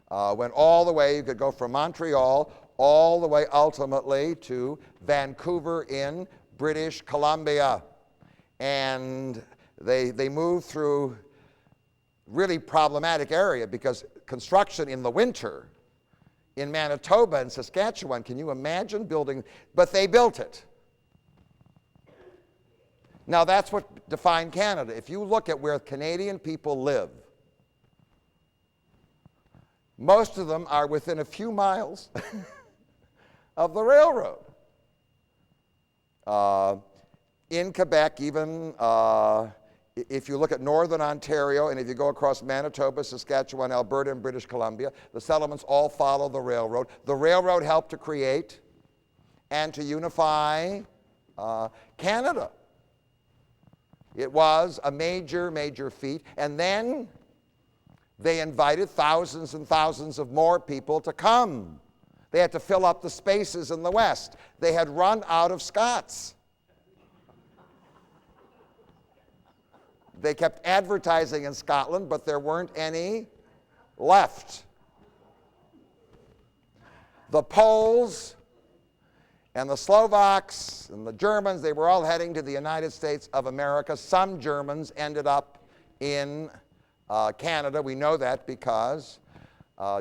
went all the way. You could go from Montreal all the way ultimately to Vancouver in British Columbia. And they moved through really problematic area because construction in the winter in Manitoba and Saskatchewan, can you imagine building? But they built it. Now that's what defined Canada. If you look at where Canadian people live, most of them are within a few miles of the railroad. In Quebec, even if you look at northern Ontario, and if you go across Manitoba, Saskatchewan, Alberta, and British Columbia, the settlements all follow the railroad. The railroad helped to create and to unify Canada. It was a major, major feat. And then they invited thousands and thousands of more people to come. They had to fill up the spaces in the West. They had run out of Scots. They kept advertising in Scotland, but there weren't any left. The Poles and the Slovaks and the Germans, they were all heading to the United States of America. Some Germans ended up in Canada. We know that because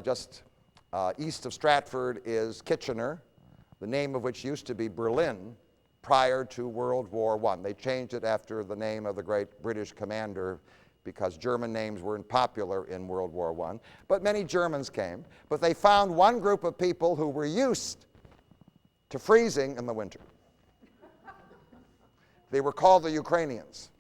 just east of Stratford is Kitchener, the name of which used to be Berlin prior to World War I. They changed it after the name of the great British commander because German names weren't popular in World War I. But many Germans came. But they found one group of people who were used to freezing in the winter. They were called the Ukrainians.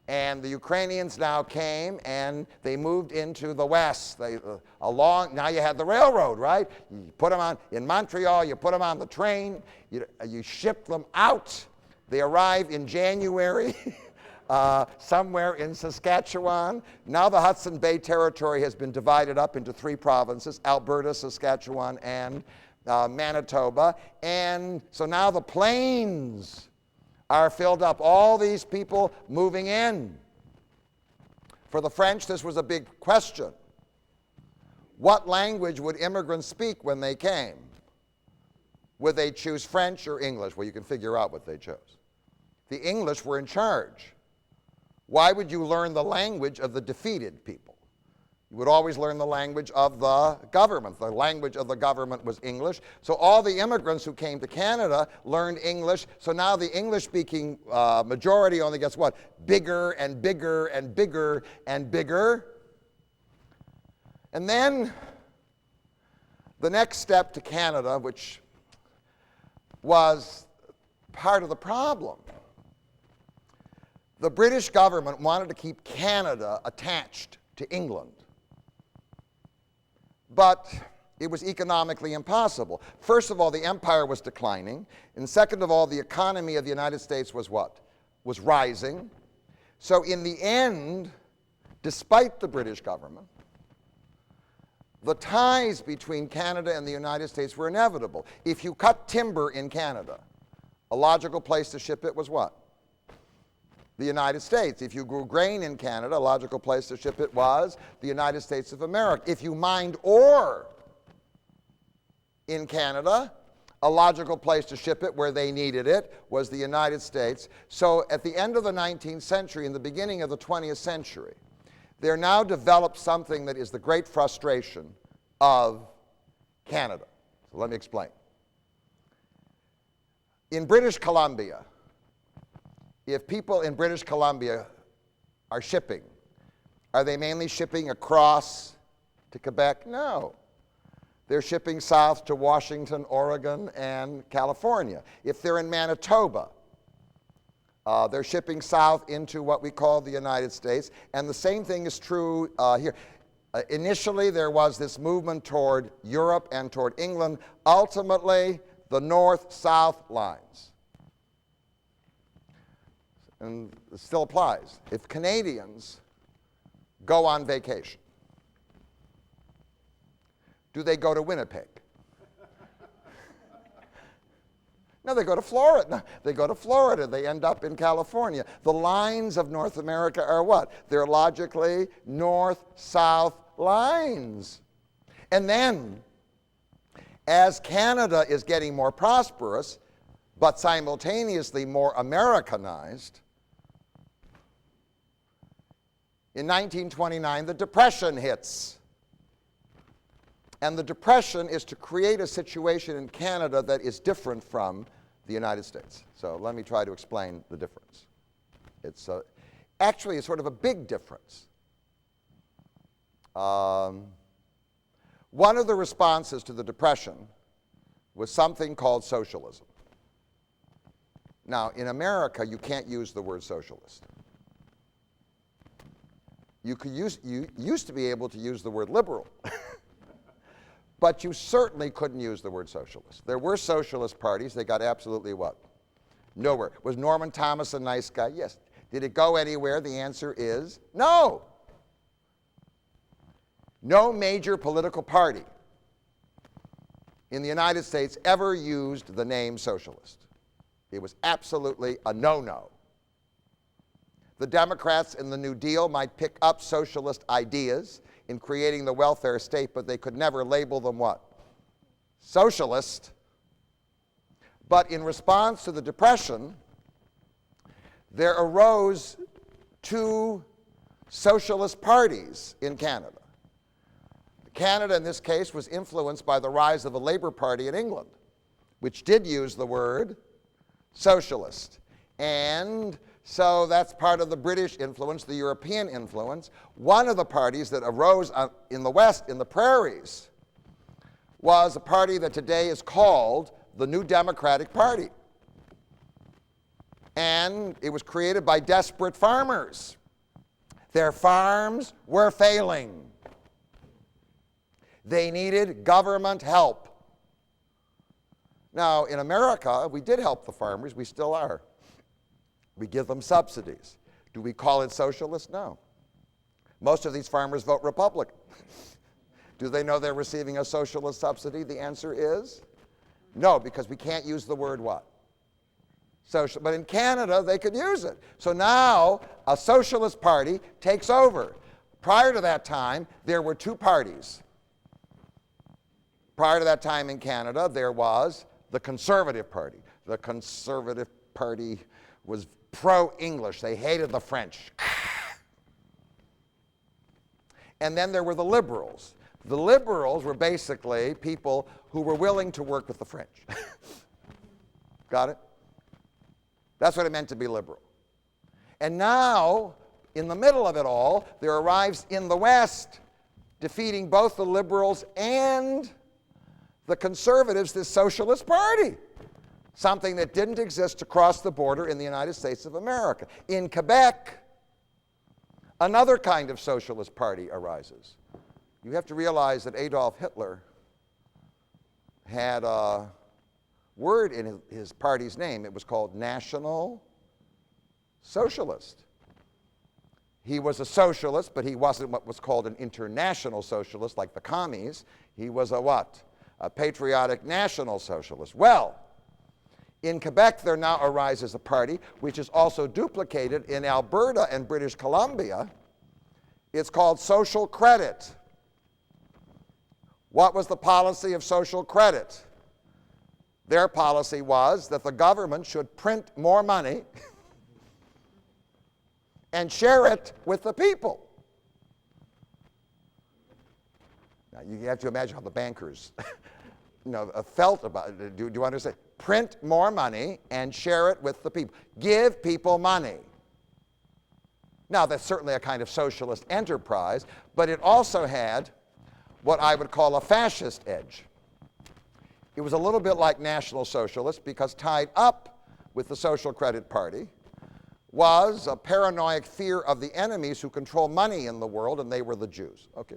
And the Ukrainians now came and they moved into the West. Now you had the railroad, right? You put them on, in Montreal, you put them on the train, you ship them out. They arrive in January somewhere in Saskatchewan. Now the Hudson Bay Territory has been divided up into 3 provinces, Alberta, Saskatchewan, and Manitoba. And so now the plains are filled up. All these people moving in. For the French, this was a big question. What language would immigrants speak when they came? Would they choose French or English? Well, you can figure out what they chose. The English were in charge. Why would you learn the language of the defeated people? You would always learn the language of the government. The language of the government was English. So all the immigrants who came to Canada learned English. So now the English-speaking majority only gets what? Bigger and bigger and bigger and bigger. And then the next step to Canada, which was part of the problem. The British government wanted to keep Canada attached to England. But it was economically impossible. First of all, the empire was declining. And second of all, the economy of the United States was what? Was rising. So in the end, despite the British government, the ties between Canada and the United States were inevitable. If you cut timber in Canada, a logical place to ship it was what? The United States. If you grew grain in Canada, a logical place to ship it was the United States of America. If you mined ore in Canada, a logical place to ship it where they needed it was the United States. So at the end of the 19th century and the beginning of the 20th century, there now developed something that is the great frustration of Canada. So let me explain. In British Columbia, if people in British Columbia are shipping, are they mainly shipping across to Quebec? No. They're shipping south to Washington, Oregon, and California. If they're in Manitoba, they're shipping south into what we call the United States. And the same thing is true here. Initially, there was this movement toward Europe and toward England. Ultimately, the north-south lines. And it still applies. If Canadians go on vacation, do they go to Winnipeg? No, they go to Florida. No, they go to Florida. They end up in California. The lines of North America are what? They're logically north-south lines. And then, as Canada is getting more prosperous, but simultaneously more Americanized, in 1929, the Depression hits. And the Depression is to create a situation in Canada that is different from the United States. So let me try to explain the difference. It's actually it's sort of a big difference. One of the responses to the Depression was something called socialism. Now, in America, you can't use the word socialist. You used to be able to use the word liberal, but you certainly couldn't use the word socialist. There were socialist parties. They got absolutely what? Nowhere. Was Norman Thomas a nice guy? Yes. Did it go anywhere? The answer is no. No major political party in the United States ever used the name socialist. It was absolutely a no-no. The Democrats in the New Deal might pick up socialist ideas in creating the welfare state, but they could never label them what? Socialist. But in response to the Depression, there arose 2 socialist parties in Canada. Canada, in this case, was influenced by the rise of the Labour Party in England, which did use the word socialist. And so that's part of the British influence, the European influence. One of the parties that arose in the West, in the prairies, was a party that today is called the New Democratic Party. And it was created by desperate farmers. Their farms were failing. They needed government help. Now, in America, we did help the farmers. We still are. We give them subsidies. Do we call it socialist? No. Most of these farmers vote Republican. Do they know they're receiving a socialist subsidy? The answer is no, because we can't use the word what? Social. But in Canada, they could use it. So now a socialist party takes over. Prior to that time, there were two parties. Prior to that time in Canada, there was the Conservative Party. The Conservative Party was pro-English. They hated the French. And then there were the Liberals. The Liberals were basically people who were willing to work with the French. Got it? That's what it meant to be liberal. And now, in the middle of it all, there arrives in the West, defeating both the Liberals and the Conservatives, this Socialist Party. Something that didn't exist across the border in the United States of America. In Quebec, another kind of Socialist Party arises. You have to realize that Adolf Hitler had a word in his party's name. It was called National Socialist. He was a socialist, but he wasn't what was called an international socialist like the commies. He was a what? A patriotic national socialist. Well, in Quebec, there now arises a party which is also duplicated in Alberta and British Columbia. It's called social credit. What was the policy of social credit? Their policy was that the government should print more money and share it with the people. Now, you have to imagine how the bankers felt about it. Do you understand? Print more money and share it with the people. Give people money. Now, that's certainly a kind of socialist enterprise, but it also had what I would call a fascist edge. It was a little bit like National Socialist because tied up with the Social Credit Party was a paranoid fear of the enemies who control money in the world, and they were the Jews. Okay,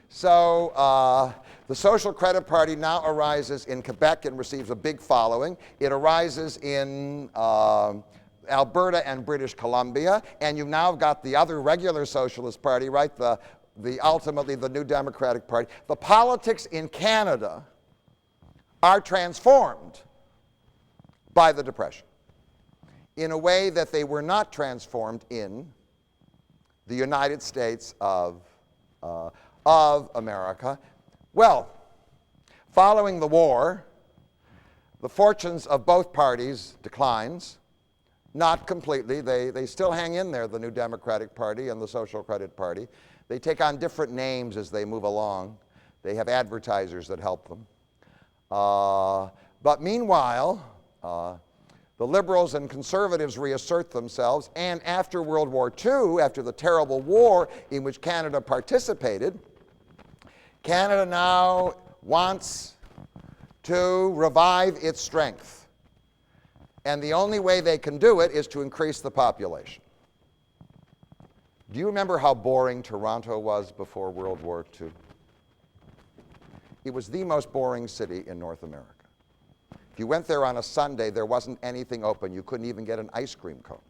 so the Social Credit Party now arises in Quebec and receives a big following. It arises in Alberta and British Columbia, and you've now got the other regular Socialist Party, right? Ultimately the New Democratic Party. The politics in Canada are transformed by the Depression in a way that they were not transformed in the United States of America. Well, following the war, the fortunes of both parties declines. Not completely. They still hang in there, the New Democratic Party and the Social Credit Party. They take on different names as they move along. They have advertisers that help them. But meanwhile, the liberals and conservatives reassert themselves, and after World War II, after the terrible war in which Canada participated, Canada now wants to revive its strength. And the only way they can do it is to increase the population. Do you remember how boring Toronto was before World War II? It was the most boring city in North America. If you went there on a Sunday, there wasn't anything open. You couldn't even get an ice cream cone.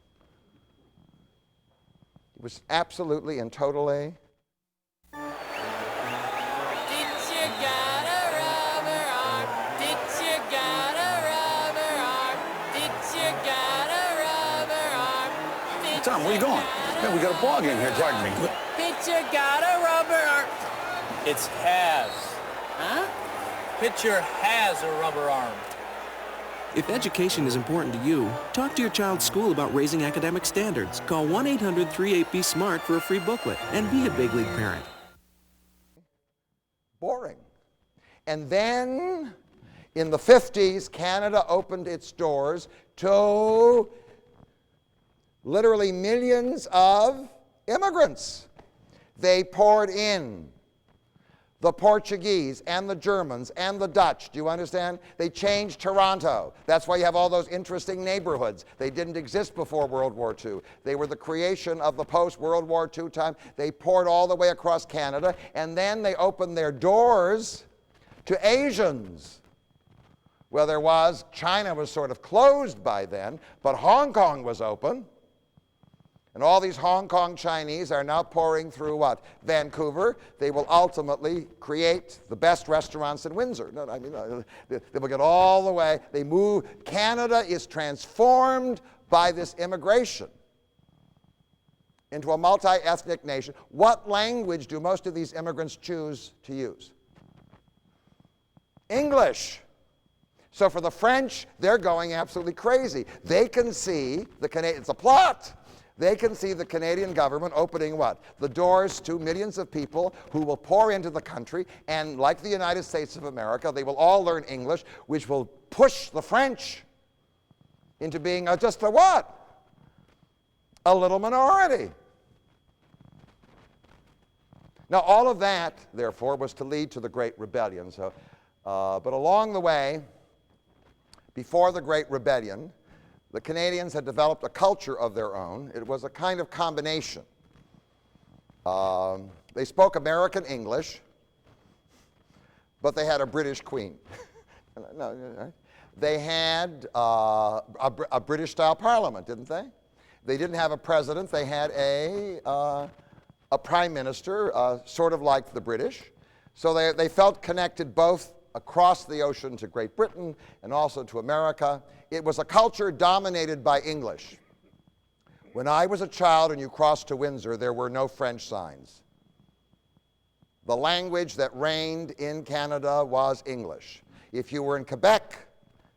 It was absolutely and totally. Tom, where you going? Hey, we got a ball game here. Pardon me. Pitcher got a rubber arm. It's has. Huh? Pitcher has a rubber arm. If education is important to you, talk to your child's school about raising academic standards. Call 1-800-38-BE-SMART for a free booklet and be a big league parent. Boring. And then in the 50s, Canada opened its doors to literally millions of immigrants. They poured in The Portuguese and the Germans and the Dutch, do you understand? They changed Toronto. That's why you have all those interesting neighborhoods. They didn't exist before World War II. They were the creation of the post-World War II time. They poured all the way across Canada, and then they opened their doors to Asians. Well, China was sort of closed by then, but Hong Kong was open. And all these Hong Kong Chinese are now pouring through what? Vancouver. They will ultimately create the best restaurants in Windsor. No, I mean, they will get all the way. They move. Canada is transformed by this immigration into a multi-ethnic nation. What language do most of these immigrants choose to use? English. So for the French, they're going absolutely crazy. They can see the Canadian, it's a plot. They can see the Canadian government opening what? The doors to millions of people who will pour into the country, and like the United States of America, they will all learn English, which will push the French into being just a what? A little minority. Now, all of that, therefore, was to lead to the Great Rebellion. So, but along the way, before the Great Rebellion, the Canadians had developed a culture of their own. It was a kind of combination. They spoke American English, but they had a British queen. They had a British-style parliament, didn't they? They didn't have a president. They had a prime minister, sort of like the British. So they felt connected both across the ocean to Great Britain and also to America. It was a culture dominated by English. When I was a child and you crossed to Windsor, there were no French signs. The language that reigned in Canada was English. If you were in Quebec,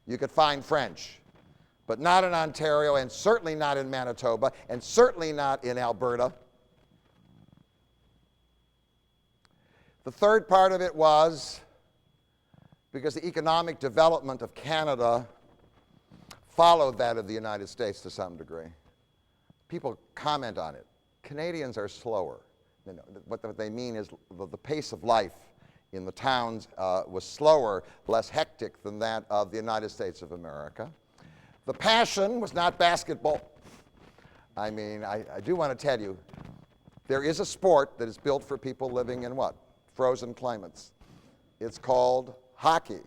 you could find French, but not in Ontario, and certainly not in Manitoba, and certainly not in Alberta. The third part of it was because the economic development of Canada followed that of the United States to some degree. People comment on it. Canadians are slower. You know, what they mean is the pace of life in the towns was slower, less hectic than that of the United States of America. The passion was not basketball. I mean, I do want to tell you, there is a sport that is built for people living in what? Frozen climates. It's called hockey.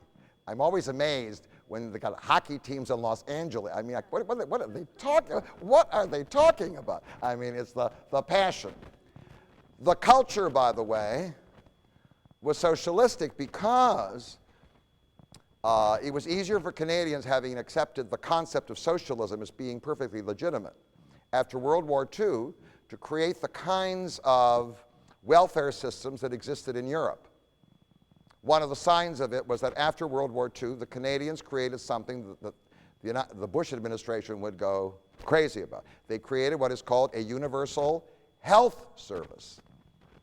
I'm always amazed when they got hockey teams in Los Angeles. I mean, like, what are they talking? What are they talking about? I mean, it's the passion. The culture, by the way, was socialistic because it was easier for Canadians, having accepted the concept of socialism as being perfectly legitimate after World War II, to create the kinds of welfare systems that existed in Europe. One of the signs of it was that after World War II, the Canadians created something that the Bush administration would go crazy about. They created what is called a universal health service,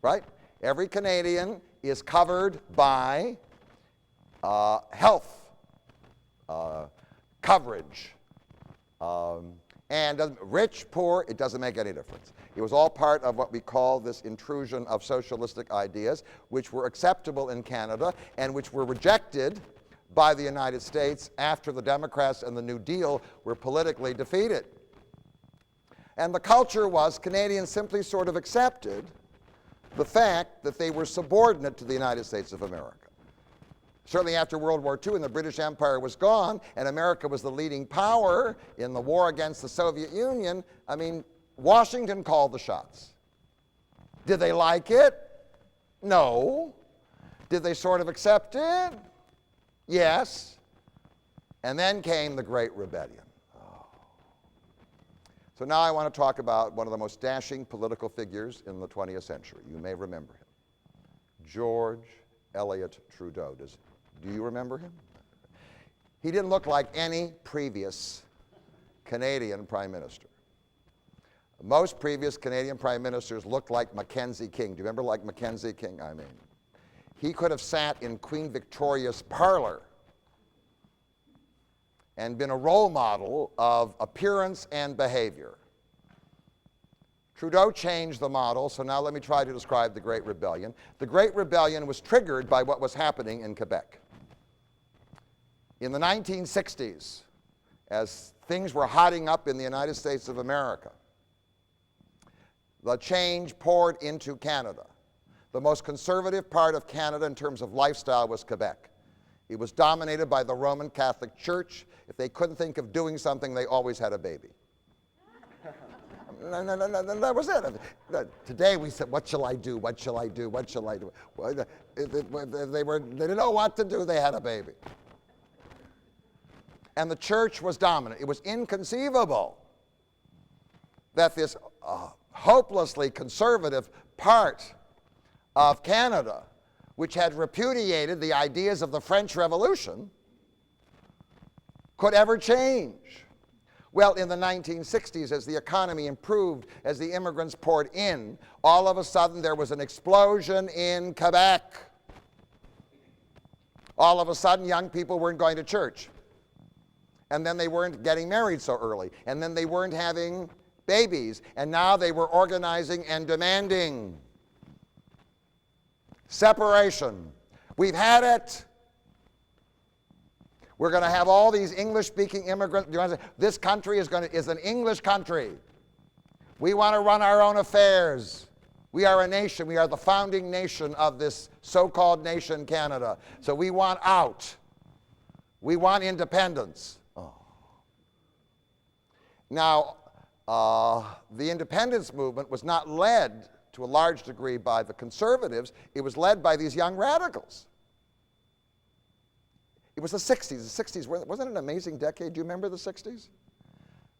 right? Every Canadian is covered by health coverage. And rich, poor, it doesn't make any difference. It was all part of what we call this intrusion of socialistic ideas, which were acceptable in Canada and which were rejected by the United States after the Democrats and the New Deal were politically defeated. And the culture was Canadians simply sort of accepted the fact that they were subordinate to the United States of America. Certainly after World War II and the British Empire was gone and America was the leading power in the war against the Soviet Union, I mean, Washington called the shots. Did they like it? No. Did they sort of accept it? Yes. And then came the Great Rebellion. Oh. So now I want to talk about one of the most dashing political figures in the 20th century. You may remember him. George Eliot Trudeau. Do you remember him? He didn't look like any previous Canadian prime minister. Most previous Canadian prime ministers looked like Mackenzie King. Do you remember like Mackenzie King? I mean, he could have sat in Queen Victoria's parlor and been a role model of appearance and behavior. Trudeau changed the model, so now let me try to describe the Great Rebellion. The Great Rebellion was triggered by what was happening in Quebec. In the 1960s, as things were hotting up in the United States of America, the change poured into Canada. The most conservative part of Canada in terms of lifestyle was Quebec. It was dominated by the Roman Catholic Church. If they couldn't think of doing something, they always had a baby. No, that was it. Today we said, what shall I do? What shall I do? What shall I do? Well, they didn't know what to do. They had a baby. And the church was dominant. It was inconceivable that this hopelessly conservative part of Canada, which had repudiated the ideas of the French Revolution, could ever change. Well, in the 1960s, as the economy improved, as the immigrants poured in, all of a sudden there was an explosion in Quebec. All of a sudden, young people weren't going to church. And then they weren't getting married so early. And then they weren't having babies. And now they were organizing and demanding separation. We've had it. We're going to have all these English-speaking immigrants. This country is an English country. We want to run our own affairs. We are a nation. We are the founding nation of this so-called nation, Canada. So we want out. We want independence. Oh. Now, the independence movement was not led to a large degree by the conservatives. It was led by these young radicals. It was the 60s. The 60s, wasn't it an amazing decade? Do you remember the 60s?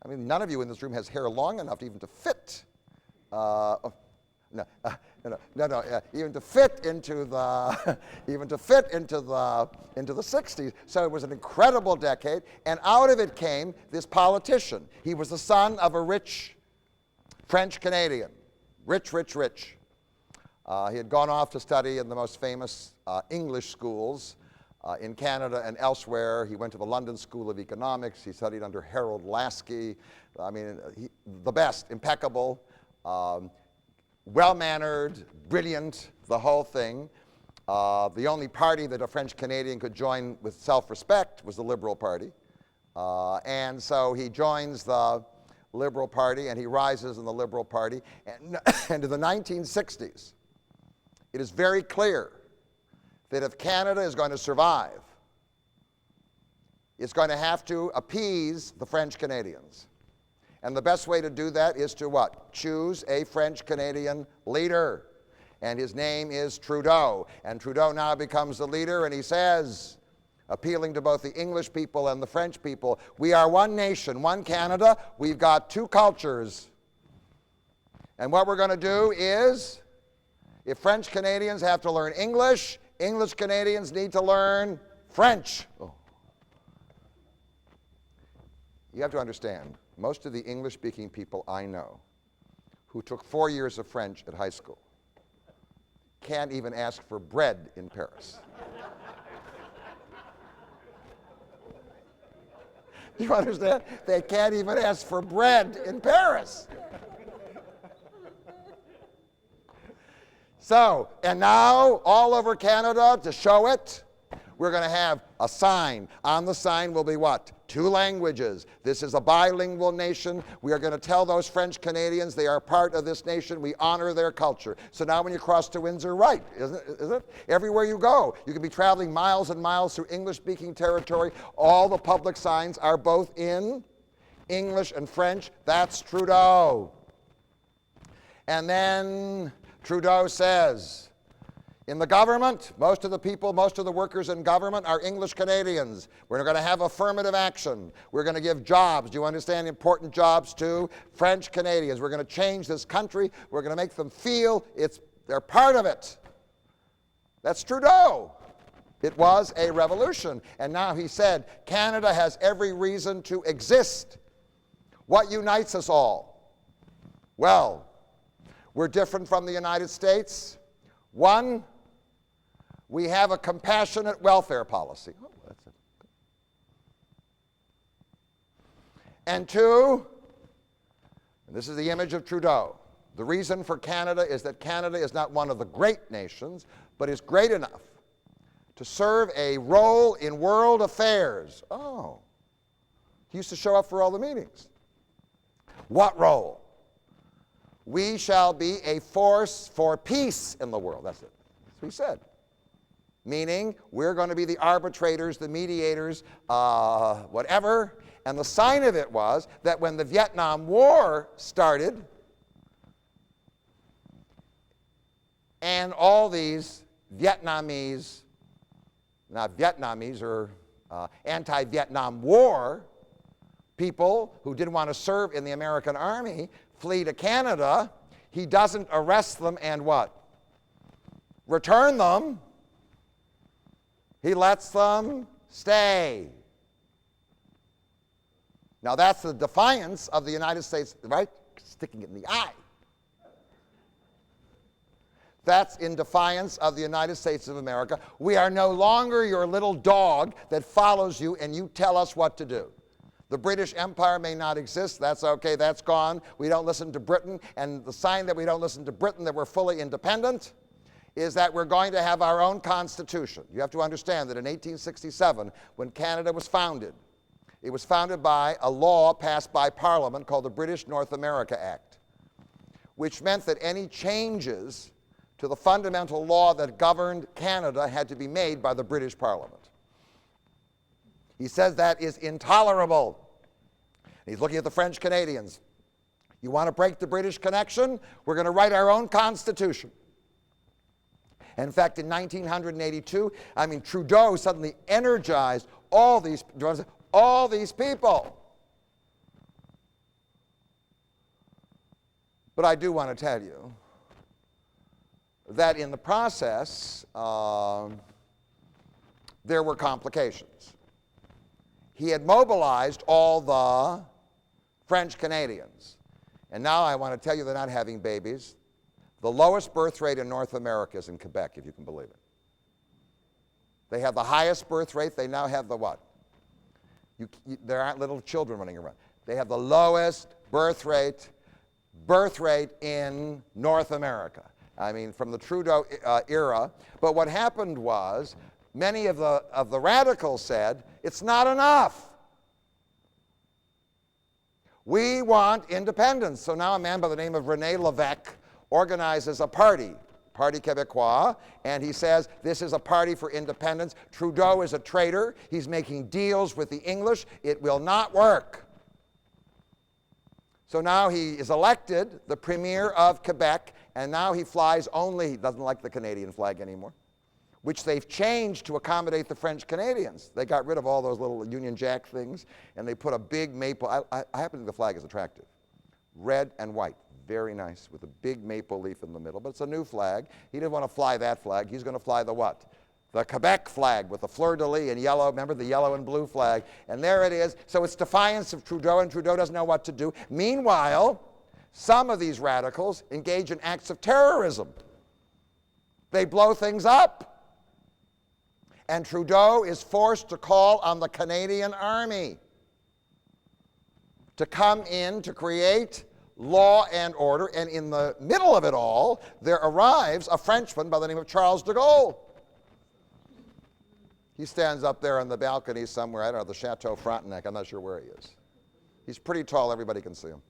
I mean, none of you in this room has hair long enough even to fit. Even to fit into the into the 60s. So it was an incredible decade, and out of it came this politician. He was the son of a rich French Canadian, rich. He had gone off to study in the most famous English schools in Canada and elsewhere. He went to the London School of Economics. He studied under Harold Lasky. I mean, the best, impeccable, well-mannered, brilliant, the whole thing. The only party that a French Canadian could join with self-respect was the Liberal Party. And so he joins the Liberal Party and he rises in the Liberal Party. And in the 1960s, it is very clear that if Canada is going to survive, it's going to have to appease the French Canadians. And the best way to do that is to what? Choose a French Canadian leader. And his name is Trudeau. And Trudeau now becomes the leader, and he says, appealing to both the English people and the French people, we are one nation, one Canada. We've got two cultures. And what we're going to do is, if French Canadians have to learn English, English Canadians need to learn French. Oh. You have to understand, most of the English-speaking people I know who took 4 years of French at high school can't even ask for bread in Paris. You understand? They can't even ask for bread in Paris. So, and now, all over Canada, to show it, we're going to have a sign. On the sign will be what? 2 languages. This is a bilingual nation. We are going to tell those French Canadians they are part of this nation. We honor their culture. So now when you cross to Windsor, right, isn't it? Everywhere you go, you can be traveling miles and miles through English-speaking territory. All the public signs are both in English and French. That's Trudeau. And then Trudeau says, in the government, most of the people, most of the workers in government are English Canadians. We're going to have affirmative action. We're going to give jobs, do you understand, important jobs to French Canadians. We're going to change this country. We're going to make them feel they're part of it. That's Trudeau. It was a revolution. And now he said, Canada has every reason to exist. What unites us all? Well, we're different from the United States. 1, we have a compassionate welfare policy. Oh, that's it. And 2, and this is the image of Trudeau, The reason for Canada is that Canada is not one of the great nations, but is great enough to serve a role in world affairs. Oh, he used to show up for all the meetings. What role? We shall be a force for peace in the world. That's it. That's what he said. Meaning, we're going to be the arbitrators, the mediators, whatever. And the sign of it was that when the Vietnam War started, and all these Vietnamese, not Vietnamese, or anti-Vietnam War people who didn't want to serve in the American Army flee to Canada, he doesn't arrest them and what? Return them. He lets them stay. Now that's the defiance of the United States, right? Sticking it in the eye. That's in defiance of the United States of America. We are no longer your little dog that follows you and you tell us what to do. The British Empire may not exist. That's okay. That's gone. We don't listen to Britain. And the sign that we don't listen to Britain, that we're fully independent, is that we're going to have our own constitution. You have to understand that in 1867, when Canada was founded, it was founded by a law passed by Parliament called the British North America Act, which meant that any changes to the fundamental law that governed Canada had to be made by the British Parliament. He says that is intolerable. He's looking at the French Canadians. You want to break the British connection? We're going to write our own constitution. In fact, in 1982, Trudeau suddenly energized all these people. But I do want to tell you that in the process, there were complications. He had mobilized all the French Canadians. And now I want to tell you they're not having babies. The lowest birth rate in North America is in Quebec, if you can believe it. They have the highest birth rate. They now have the what? There aren't little children running around. They have the lowest birth rate in North America. From the Trudeau era. But what happened was, many of the radicals said, it's not enough. We want independence. So now a man by the name of René Lévesque organizes a party, Parti Québécois, and he says this is a party for independence. Trudeau is a traitor. He's making deals with the English. It will not work. So now he is elected the Premier of Quebec, and now he flies only, he doesn't like the Canadian flag anymore, which they've changed to accommodate the French Canadians. They got rid of all those little Union Jack things, and they put a big maple. I happen to think the flag is attractive. Red and white, very nice, with a big maple leaf in the middle, but it's a new flag. He didn't want to fly that flag. He's going to fly the what? The Quebec flag with the fleur-de-lis in yellow. Remember the yellow and blue flag? And there it is. So it's defiance of Trudeau, and Trudeau doesn't know what to do. Meanwhile, some of these radicals engage in acts of terrorism. They blow things up. And Trudeau is forced to call on the Canadian Army to come in to create law and order. And in the middle of it all, there arrives a Frenchman by the name of Charles de Gaulle. He stands up there on the balcony somewhere, I don't know, the Chateau Frontenac, I'm not sure where he is. He's pretty tall, everybody can see him.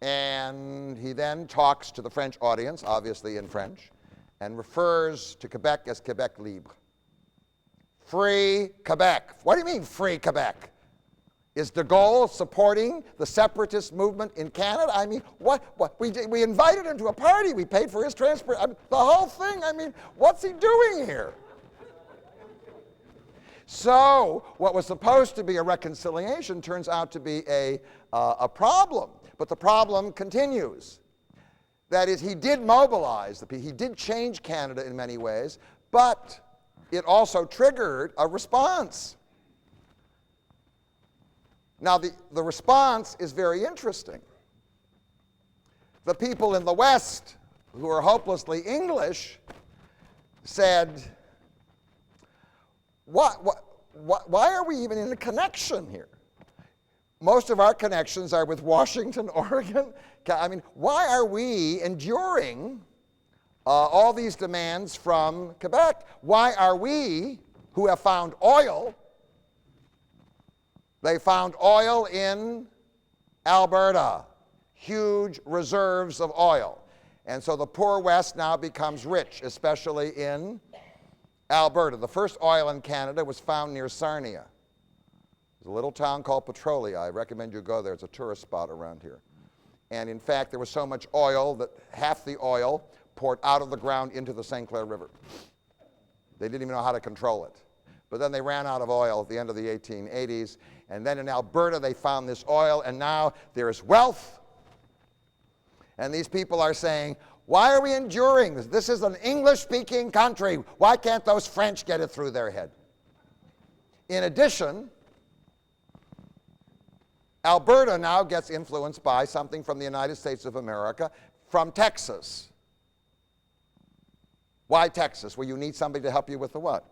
And he then talks to the French audience, obviously in French, and refers to Quebec as Quebec libre. Free Quebec. What do you mean, free Quebec? Is de Gaulle supporting the separatist movement in Canada? What? We invited him to a party. We paid for his transport. The whole thing, what's he doing here? So what was supposed to be a reconciliation turns out to be a problem. But the problem continues. That is, he did mobilize the people. He did change Canada in many ways, but it also triggered a response. Now, the response is very interesting. The people in the West, who are hopelessly English, said, why are we even in a connection here? most of our connections are with Washington, Oregon. I mean, why are we enduring all these demands from Quebec? Why are we, who have found oil, they found oil in Alberta, huge reserves of oil. And so the poor West now becomes rich, especially in Alberta. The first oil in Canada was found near Sarnia. There's a little town called Petrolia. I recommend you go there. It's a tourist spot around here. And in fact, there was so much oil that half the oil poured out of the ground into the St. Clair River. They didn't even know how to control it. But then they ran out of oil at the end of the 1880s. And then in Alberta, they found this oil, and now there is wealth. And these people are saying, why are we enduring this? This is an English-speaking country. Why can't those French get it through their head? In addition, Alberta now gets influenced by something from the United States of America, from Texas. Why Texas? Well, you need somebody to help you with the what?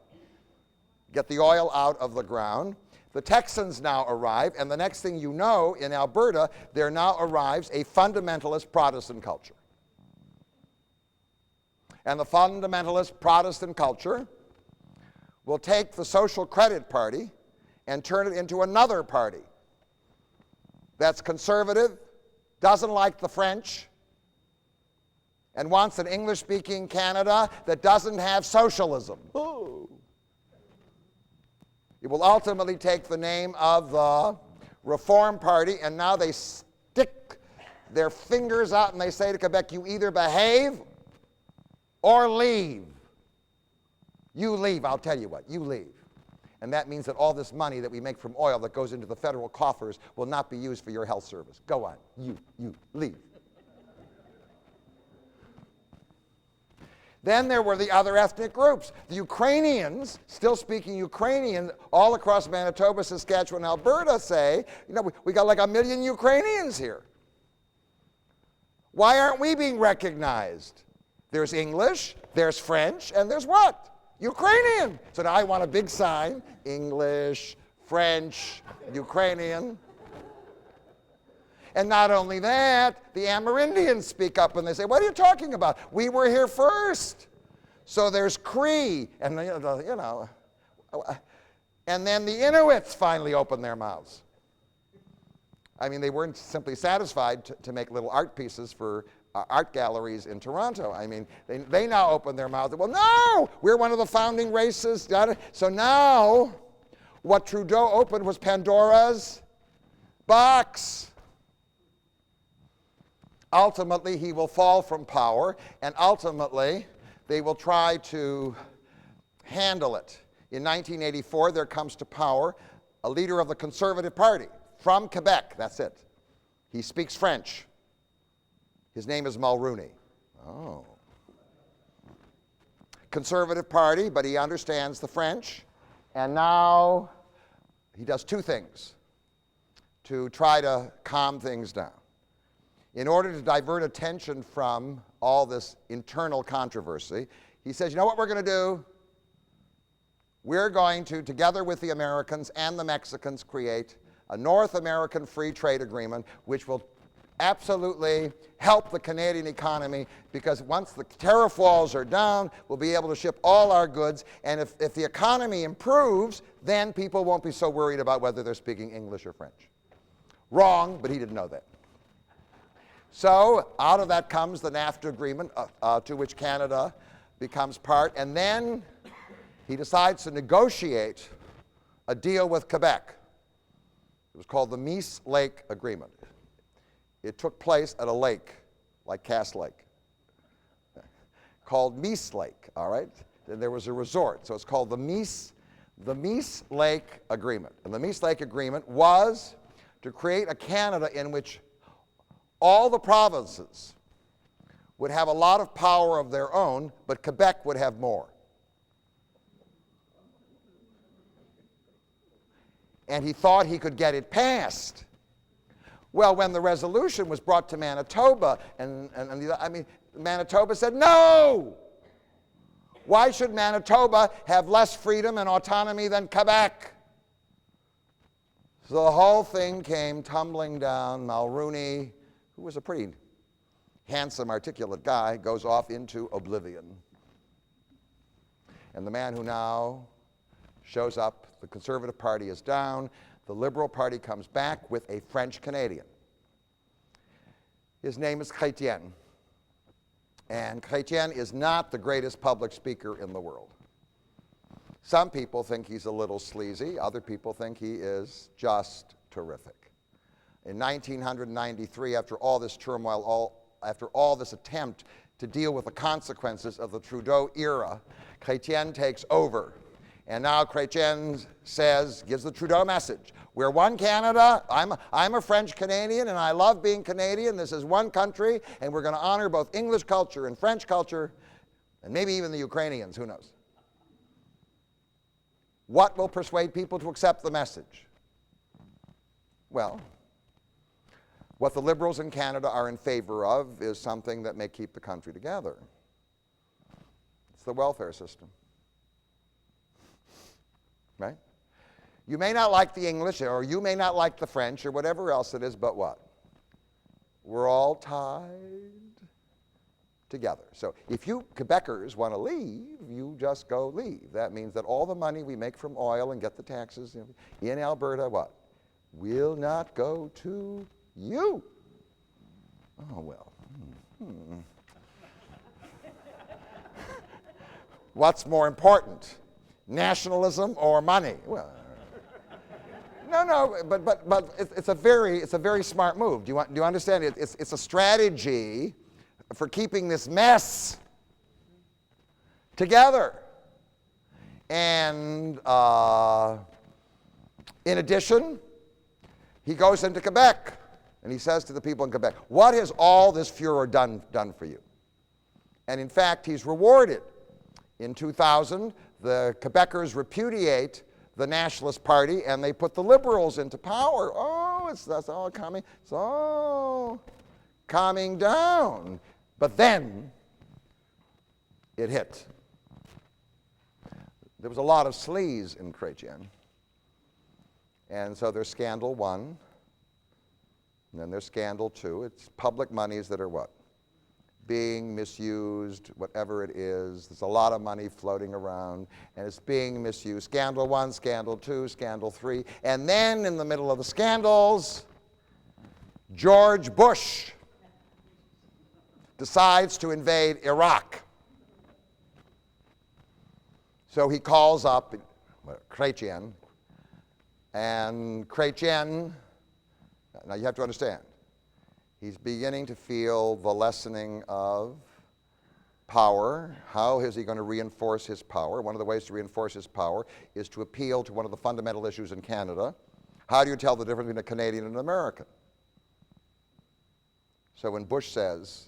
Get the oil out of the ground. The Texans now arrive, and the next thing you know, in Alberta, there now arrives a fundamentalist Protestant culture. And the fundamentalist Protestant culture will take the Social Credit Party and turn it into another party that's conservative, doesn't like the French, and wants an English-speaking Canada that doesn't have socialism. Ooh. It will ultimately take the name of the Reform Party, and now they stick their fingers out and they say to Quebec, you either behave or leave. You leave, I'll tell you what, you leave. And that means that all this money that we make from oil that goes into the federal coffers will not be used for your health service. Go on, you leave. Then there were the other ethnic groups. The Ukrainians, still speaking Ukrainian, all across Manitoba, Saskatchewan, Alberta say, you know, we got like 1 million Ukrainians here. Why aren't we being recognized? There's English, there's French, and there's what? Ukrainian. So now I want a big sign, English, French, Ukrainian. And not only that, the Amerindians speak up and they say, what are you talking about? We were here first. So there's Cree, and you know, and then the Inuits finally open their mouths. I mean, they weren't simply satisfied to make little art pieces for art galleries in Toronto. I mean, they now open their mouths. Well, no, we're one of the founding races. So now, what Trudeau opened was Pandora's box. Ultimately, he will fall from power, and ultimately, they will try to handle it. In 1984, there comes to power a leader of the Conservative Party from Quebec. That's it. He speaks French. His name is Mulroney. Oh. Conservative Party, but he understands the French. And now he does two things to try to calm things down. In order to divert attention from all this internal controversy, he says, you know what we're going to do? We're going to, together with the Americans and the Mexicans, create a North American free trade agreement which will absolutely help the Canadian economy, because once the tariff walls are down, we'll be able to ship all our goods, and if the economy improves, then people won't be so worried about whether they're speaking English or French. Wrong, but he didn't know that. So out of that comes the NAFTA agreement, to which Canada becomes part, and then he decides to negotiate a deal with Quebec. It was called the Meese Lake Agreement. It took place at a lake, like Cass Lake, called Meese Lake, all right? And there was a resort, so it's called the Meese Lake Agreement. And the Meese Lake Agreement was to create a Canada in which all the provinces would have a lot of power of their own, but Quebec would have more. And he thought he could get it passed. Well, when the resolution was brought to Manitoba, Manitoba said, no! Why should Manitoba have less freedom and autonomy than Quebec? So the whole thing came tumbling down. Mulrooney, who was a pretty handsome, articulate guy, goes off into oblivion. And the man who now shows up, the Conservative Party is down, the Liberal Party comes back with a French Canadian. His name is Chrétien. And Chrétien is not the greatest public speaker in the world. Some people think he's a little sleazy. Other people think he is just terrific. In 1993, after all this turmoil, after all this attempt to deal with the consequences of the Trudeau era, Chrétien takes over. And now Chrétien gives the Trudeau message. We're one Canada. I'm a French Canadian, and I love being Canadian. This is one country, and we're going to honor both English culture and French culture, and maybe even the Ukrainians, who knows. What will persuade people to accept the message? Well, what the Liberals in Canada are in favor of is something that may keep the country together. It's the welfare system. Right? You may not like the English, or you may not like the French, or whatever else it is, but what? We're all tied together. So if you Quebecers want to leave, you just go leave. That means that all the money we make from oil and get the taxes in Alberta, what? Will not go to you. Oh, well. What's more important? Nationalism or money? Well, no, but it's a very smart move. Do you understand? It's a strategy for keeping this mess together. And in addition, he goes into Quebec and he says to the people in Quebec, what has all this furor done for you? And in fact, he's rewarded. In 2000, the Quebecers repudiate the Nationalist Party and they put the Liberals into power. Oh, that's all coming. It's all calming down. But then it hit. There was a lot of sleaze in Chrétien. And so there's scandal 1, and then there's scandal 2. It's public monies that are what? Being misused, whatever it is. There's a lot of money floating around, and it's being misused. Scandal 1, scandal 2, scandal 3. And then in the middle of the scandals, George Bush decides to invade Iraq. So he calls up Chrétien, and Chrétien, now you have to understand, he's beginning to feel the lessening of power. How is he going to reinforce his power? One of the ways to reinforce his power is to appeal to one of the fundamental issues in Canada. How do you tell the difference between a Canadian and an American? So when Bush says,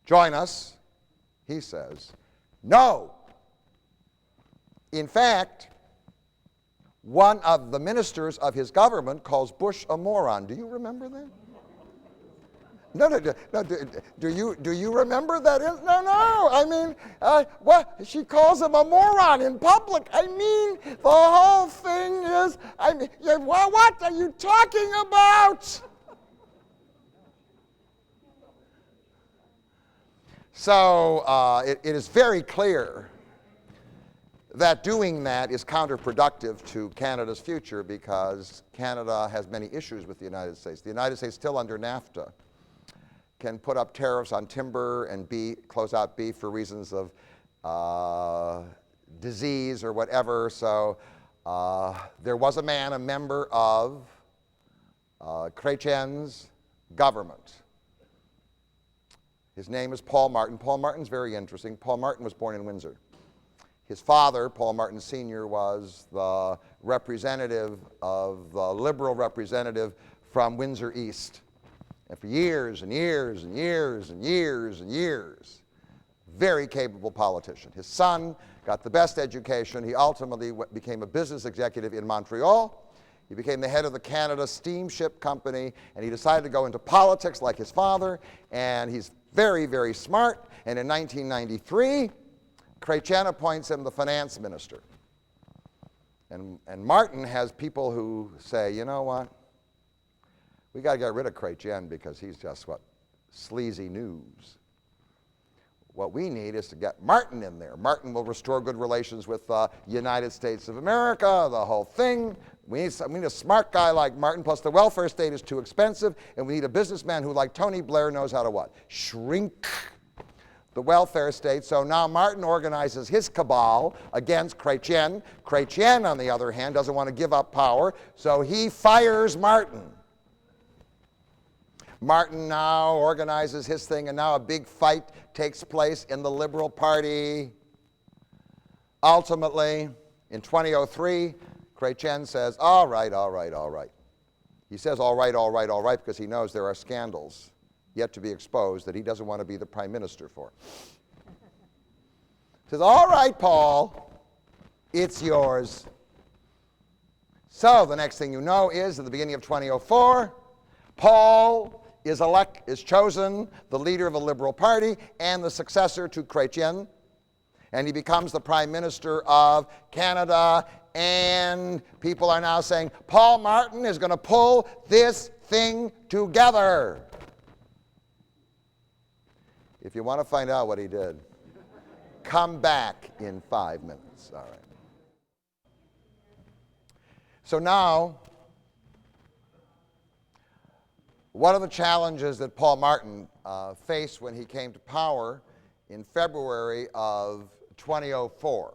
join us, he says, no. In fact, one of the ministers of his government calls Bush a moron. Do you remember that? No. Do you remember that? No. I mean, what? She calls him a moron in public. I mean, the whole thing is, what are you talking about? So it is very clear that doing that is counterproductive to Canada's future because Canada has many issues with the United States. The United States, still under NAFTA, can put up tariffs on timber and close out beef for reasons of disease or whatever. So there was a man, a member of Chrétien's government. His name is Paul Martin. Paul Martin's very interesting. Paul Martin was born in Windsor. His father, Paul Martin Sr., was the representative of the Liberal representative from Windsor East. And for years and years and years and years and years, very capable politician. His son got the best education. He ultimately became a business executive in Montreal. He became the head of the Canada Steamship Company, and he decided to go into politics like his father, and he's very, very smart. And in 1993, Chrétien appoints him the finance minister. And Martin has people who say, you know what? We got to get rid of Chrétien because he's just what? Sleazy news. What we need is to get Martin in there. Martin will restore good relations with the United States of America, the whole thing. We need a smart guy like Martin, plus the welfare state is too expensive, and we need a businessman who, like Tony Blair, knows how to what? Shrink the welfare state. So now Martin organizes his cabal against Chrétien. Chrétien, on the other hand, doesn't want to give up power, so he fires Martin. Martin now organizes his thing, and now a big fight takes place in the Liberal Party. Ultimately, in 2003, Chrétien says, all right, all right, all right. He says all right, all right, all right, because he knows there are scandals yet to be exposed that he doesn't want to be the prime minister for. He says, all right, Paul, it's yours. So the next thing you know is, at the beginning of 2004, Paul is chosen the leader of the Liberal Party and the successor to Chrétien, and he becomes the Prime Minister of Canada, and people are now saying, Paul Martin is going to pull this thing together. If you want to find out what he did, come back in 5 minutes. All right. So now, one of the challenges that Paul Martin faced when he came to power in February of 2004,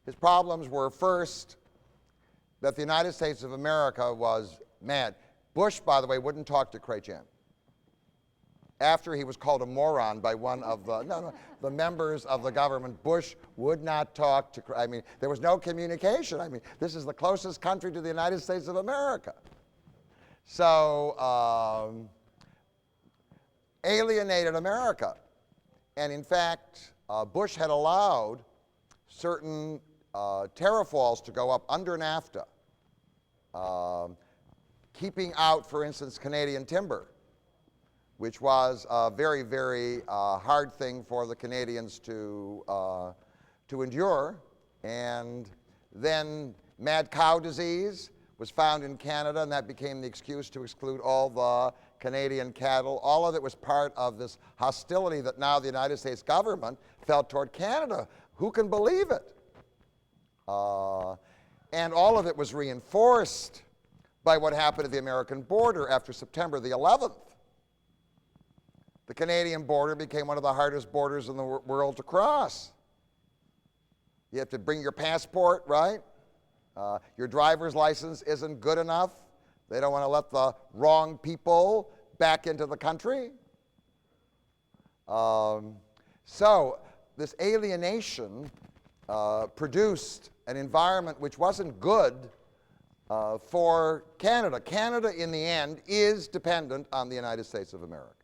his problems were first that the United States of America was mad. Bush, by the way, wouldn't talk to Chrétien. After he was called a moron by one of the members of the government, Bush would not talk to, there was no communication. This is the closest country to the United States of America. So, alienated America. And in fact, Bush had allowed certain terrafalls to go up under NAFTA, keeping out, for instance, Canadian timber, which was a very, very hard thing for the Canadians to endure. And then mad cow disease was found in Canada, and that became the excuse to exclude all the Canadian cattle. All of it was part of this hostility that now the United States government felt toward Canada. Who can believe it? And all of it was reinforced by what happened at the American border after September the 11th. The Canadian border became one of the hardest borders in the world to cross. You have to bring your passport, right? Your driver's license isn't good enough. They don't want to let the wrong people back into the country. So this alienation produced an environment which wasn't good for Canada. Canada, in the end, is dependent on the United States of America.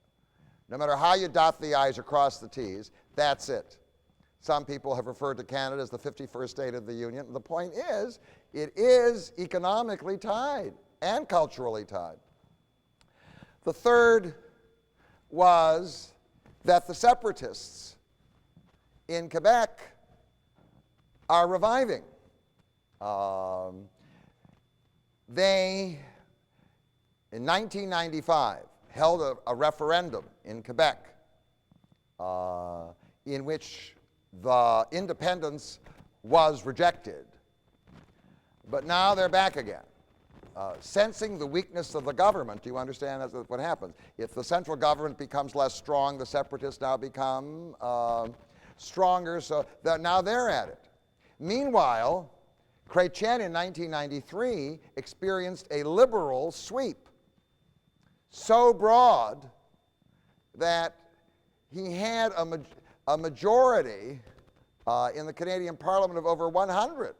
No matter how you dot the I's or cross the T's, that's it. Some people have referred to Canada as the 51st state of the Union. And the point is, it is economically tied and culturally tied. The third was that the separatists in Quebec are reviving. They, in 1995, held a referendum in Quebec in which the independence was rejected. But now they're back again. Sensing the weakness of the government, do you understand that's what happens? If the central government becomes less strong, the separatists now become stronger, so now they're at it. Meanwhile, Chrétien in 1993 experienced a liberal sweep so broad that he had a majority in the Canadian Parliament of over 100.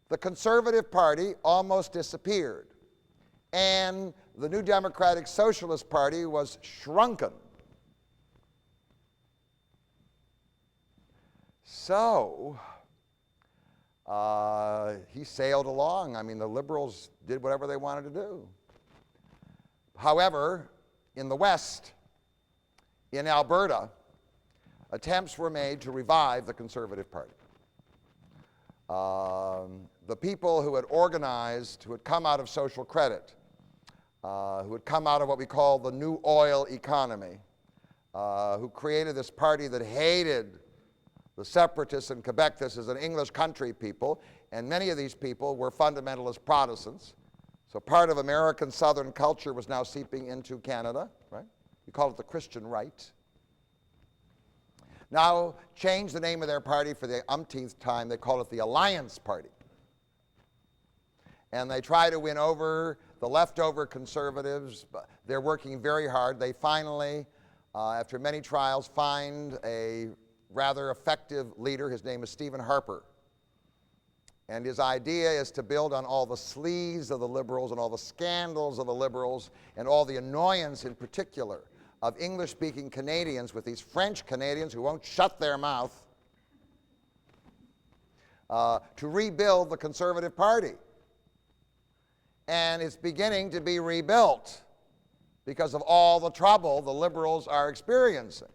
The Conservative Party almost disappeared, and the New Democratic Socialist Party was shrunken. So he sailed along. The Liberals did whatever they wanted to do. However, in the West, in Alberta, attempts were made to revive the Conservative Party. The people who had organized, who had come out of social credit, who had come out of what we call the New Oil economy, who created this party that hated the separatists in Quebec. This is an English country people, and many of these people were fundamentalist Protestants. So part of American Southern culture was now seeping into Canada, right? We call it the Christian right. Now changed the name of their party for the umpteenth time. They call it the Alliance Party. And they try to win over the leftover conservatives. But they're working very hard. They finally, after many trials, find a rather effective leader. His name is Stephen Harper. And his idea is to build on all the sleaze of the liberals and all the scandals of the liberals and all the annoyance in particular of English-speaking Canadians with these French Canadians who won't shut their mouth, to rebuild the Conservative Party. And it's beginning to be rebuilt because of all the trouble the liberals are experiencing.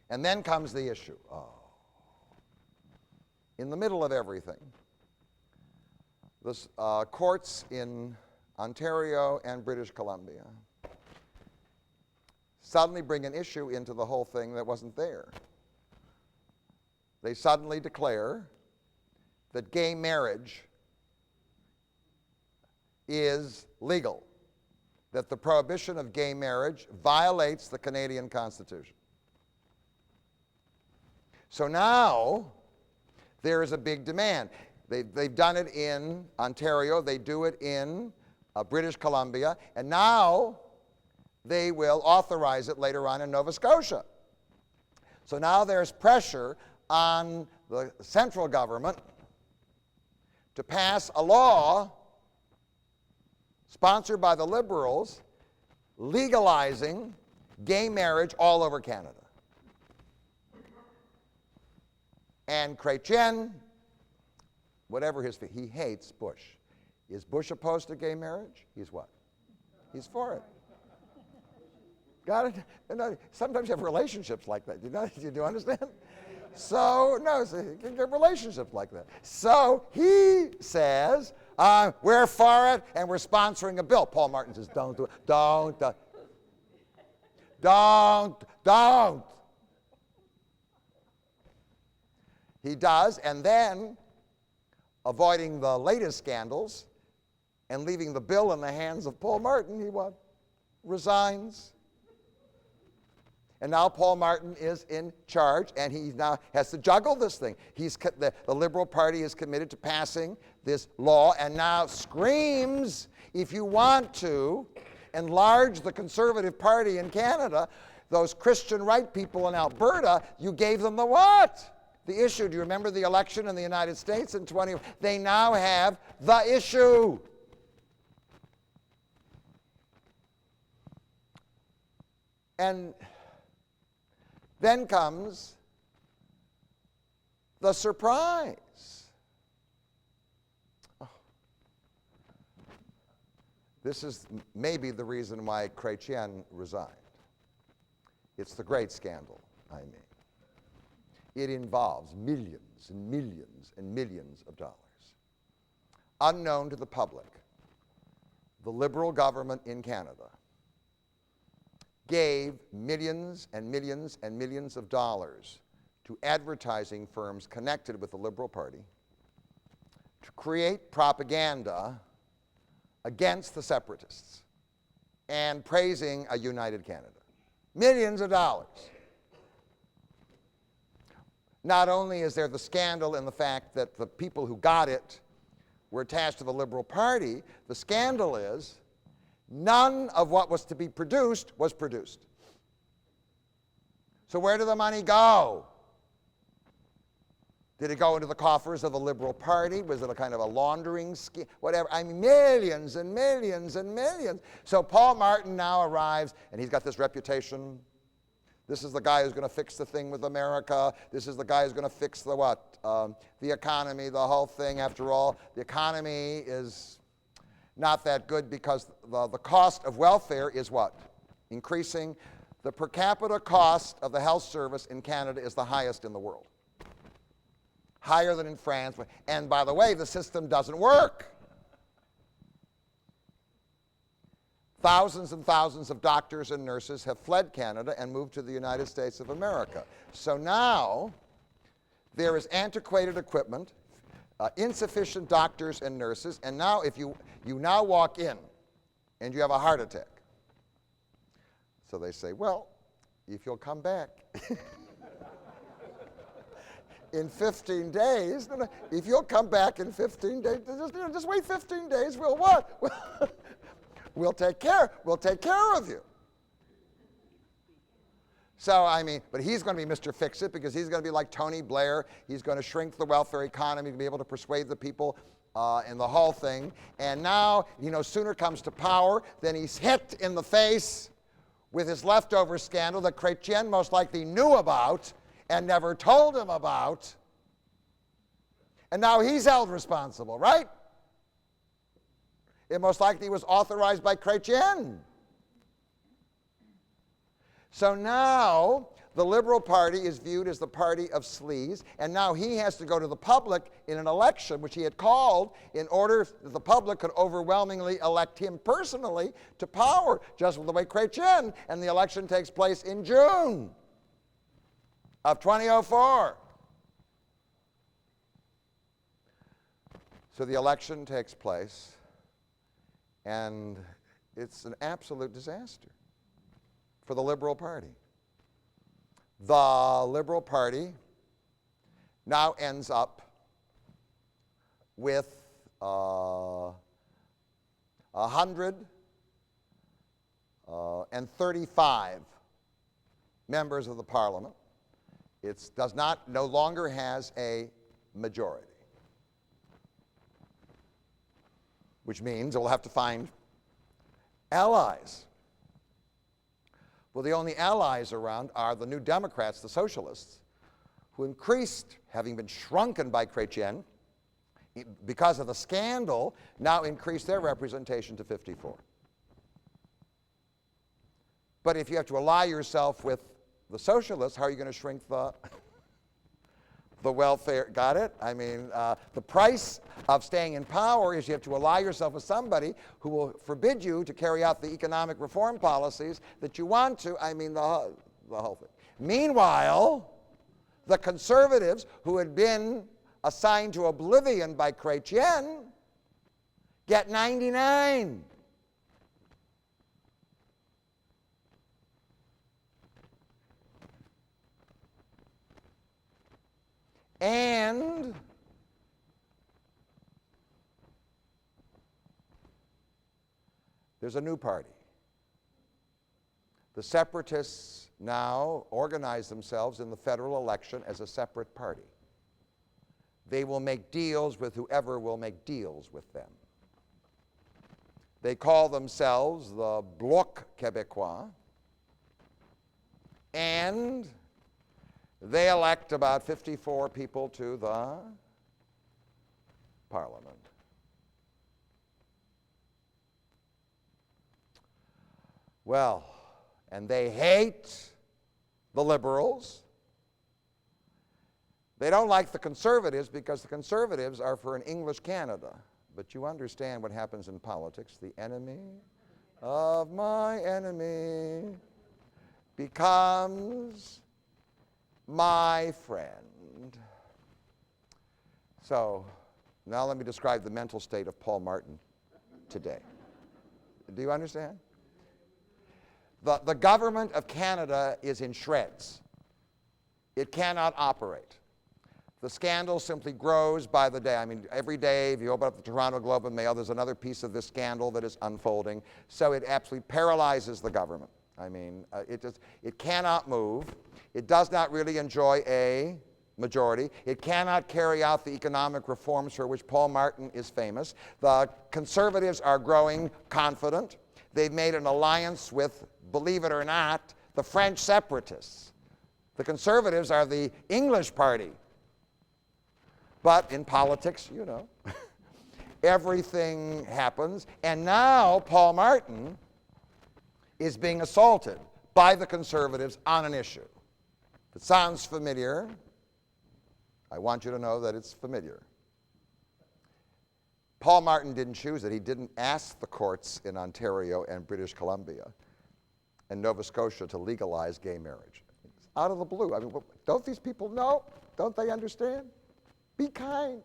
And then comes the issue. In the middle of everything, the courts in Ontario and British Columbia suddenly bring an issue into the whole thing that wasn't there. They suddenly declare that gay marriage is legal, that the prohibition of gay marriage violates the Canadian Constitution. So now there is a big demand. They've done it in Ontario, they do it in British Columbia, and now they will authorize it later on in Nova Scotia. So now there's pressure on the central government to pass a law sponsored by the Liberals legalizing gay marriage all over Canada. And Chrétien, whatever he hates Bush. Is Bush opposed to gay marriage? He's what? He's for it. Got it? You know, sometimes you have relationships like that. You do understand? So, no, you can get relationships like that. So he says, we're for it and we're sponsoring a bill. Paul Martin says, don't do it. Don't. He does, and then, avoiding the latest scandals and leaving the bill in the hands of Paul Martin, he what? Resigns. And now Paul Martin is in charge, and he now has to juggle this thing. The Liberal Party is committed to passing this law, and now screams, if you want to enlarge the Conservative Party in Canada, those Christian right people in Alberta, you gave them the what? The issue. Do you remember the election in the United States in 20? They now have the issue. And then comes the surprise. This is maybe the reason why Chrétien resigned. It's the great scandal, I mean. It involves millions and millions and millions of dollars. Unknown to the public, the Liberal government in Canada gave millions and millions and millions of dollars to advertising firms connected with the Liberal Party to create propaganda against the separatists and praising a united Canada. Millions of dollars. Not only is there the scandal in the fact that the people who got it were attached to the Liberal Party, the scandal is none of what was to be produced was produced. So where did the money go? Did it go into the coffers of the Liberal Party? Was it a kind of a laundering scheme? Whatever. I mean, millions and millions and millions. So Paul Martin now arrives, and he's got this reputation. This is the guy who's going to fix the thing with America. This is the guy who's going to fix the what? The economy, the whole thing. After all, the economy is not that good because the cost of welfare is what? Increasing. The per capita cost of the health service in Canada is the highest in the world. higher than in France. And by the way, the system doesn't work. Thousands and thousands of doctors and nurses have fled Canada and moved to the United States of America. So now there is antiquated equipment, insufficient doctors and nurses, and now if you now walk in and you have a heart attack. So they say, well, if you'll come back in 15 days, if you'll come back in 15 days, just wait 15 days, we'll what? We'll take care of you. So, I mean, but he's going to be Mr. Fix-It because he's going to be like Tony Blair. He's going to shrink the welfare economy to be able to persuade the people in the whole thing. And now, he no sooner comes to power than he's hit in the face with his leftover scandal that Chrétien most likely knew about and never told him about. And now he's held responsible, right? It most likely was authorized by Chrétien. So now the Liberal Party is viewed as the party of sleaze, and now he has to go to the public in an election, which he had called, in order that the public could overwhelmingly elect him personally to power, just the way Chrétien, and the election takes place in June of 2004. So the election takes place, and it's an absolute disaster for the Liberal Party. The Liberal Party now ends up with 135 members of the Parliament. It no longer has a majority, which means it will have to find allies. Well, the only allies around are the New Democrats, the socialists, who increased, having been shrunken by Chrétien, because of the scandal, now increased their representation to 54. But if you have to ally yourself with the socialists, how are you going to shrink the welfare? Got it? I mean, the price of staying in power is you have to ally yourself with somebody who will forbid you to carry out the economic reform policies that you want to. I mean, the whole thing. Meanwhile, the conservatives who had been assigned to oblivion by Chrétien get 99. And there's a new party. The separatists now organize themselves in the federal election as a separate party. They will make deals with whoever will make deals with them. They call themselves the Bloc Québécois, and they elect about 54 people to the Parliament. Well, and they hate the liberals. They don't like the conservatives because the conservatives are for an English Canada. But you understand what happens in politics. The enemy of my enemy becomes my friend. So now let me describe the mental state of Paul Martin today. Do you understand? The government of Canada is in shreds. It cannot operate. The scandal simply grows by the day. I mean, every day, if you open up the Toronto Globe and Mail, there's another piece of this scandal that is unfolding. So it absolutely paralyzes the government. I mean, it cannot move. It does not really enjoy a majority. It cannot carry out the economic reforms for which Paul Martin is famous. The conservatives are growing confident. They've made an alliance with, believe it or not, the French separatists. The conservatives are the English party. But in politics, you know, everything happens. And now Paul Martin is being assaulted by the conservatives on an issue. If it sounds familiar, I want you to know that it's familiar. Paul Martin didn't choose it. He didn't ask the courts in Ontario and British Columbia and Nova Scotia to legalize gay marriage. It's out of the blue. I mean, don't these people know? Don't they understand? Be kind.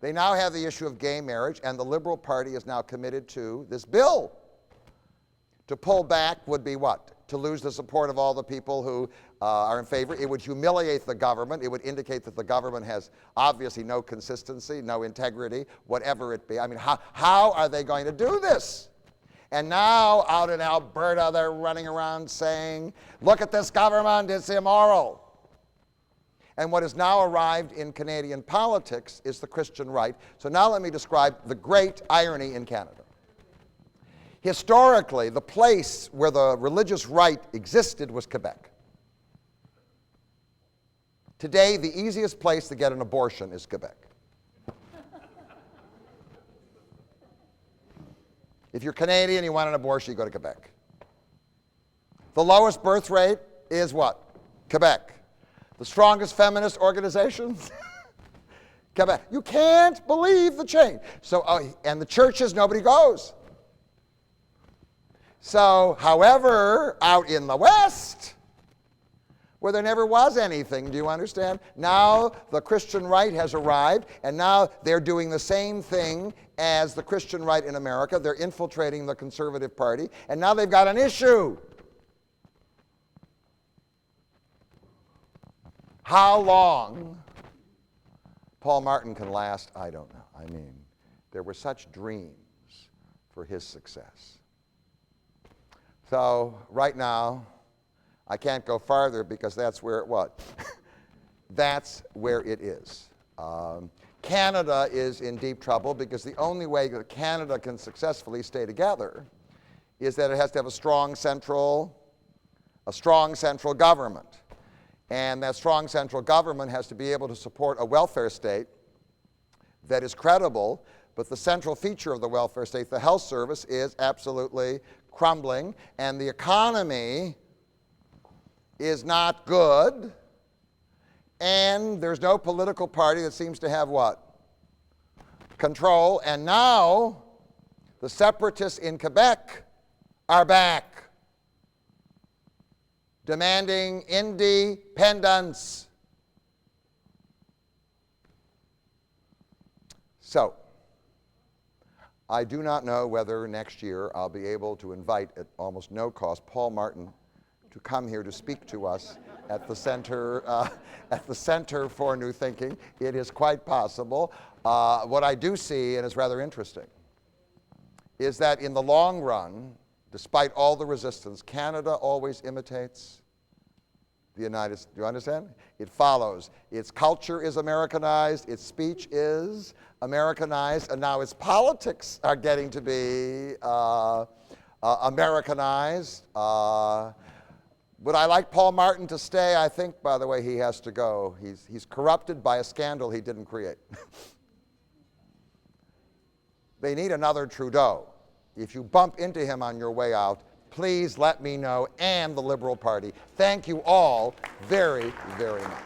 They now have the issue of gay marriage, and the Liberal Party is now committed to this bill. To pull back would be what? To lose the support of all the people who are in favor. It would humiliate the government. It would indicate that the government has obviously no consistency, no integrity, whatever it be. I mean, how are they going to do this? And now out in Alberta, they're running around saying, look at this government, it's immoral. And what has now arrived in Canadian politics is the Christian right. So now let me describe the great irony in Canada. Historically, the place where the religious right existed was Quebec. Today, the easiest place to get an abortion is Quebec. If you're Canadian, you want an abortion, you go to Quebec. The lowest birth rate is what? Quebec. The strongest feminist organization? Quebec. You can't believe the change. So, and the churches, nobody goes. So, however, out in the West, where there never was anything, do you understand? Now the Christian right has arrived, and now they're doing the same thing as the Christian right in America. They're infiltrating the Conservative Party, and now they've got an issue. How long Paul Martin can last, I don't know. I mean, there were such dreams for his success. So right now, I can't go farther because that's where it was. That's where it is. Canada is in deep trouble because the only way that Canada can successfully stay together is that it has to have a strong central government. And that strong central government has to be able to support a welfare state that is credible, but the central feature of the welfare state, the health service, is absolutely crumbling, and the economy is not good, and there's no political party that seems to have what? Control, and now the separatists in Quebec are back, demanding independence. So, I do not know whether next year I'll be able to invite, at almost no cost, Paul Martin to come here to speak to us at the Center for New Thinking. It is quite possible. What I do see, and is rather interesting, is that in the long run, despite all the resistance, Canada always imitates the United States. Do you understand? It follows. Its culture is Americanized, its speech is Americanized, and now its politics are getting to be Americanized. Would I like Paul Martin to stay? I think, by the way, he has to go. He's corrupted by a scandal he didn't create. They need another Trudeau. If you bump into him on your way out, please let me know, and the Liberal Party. Thank you all very, very much.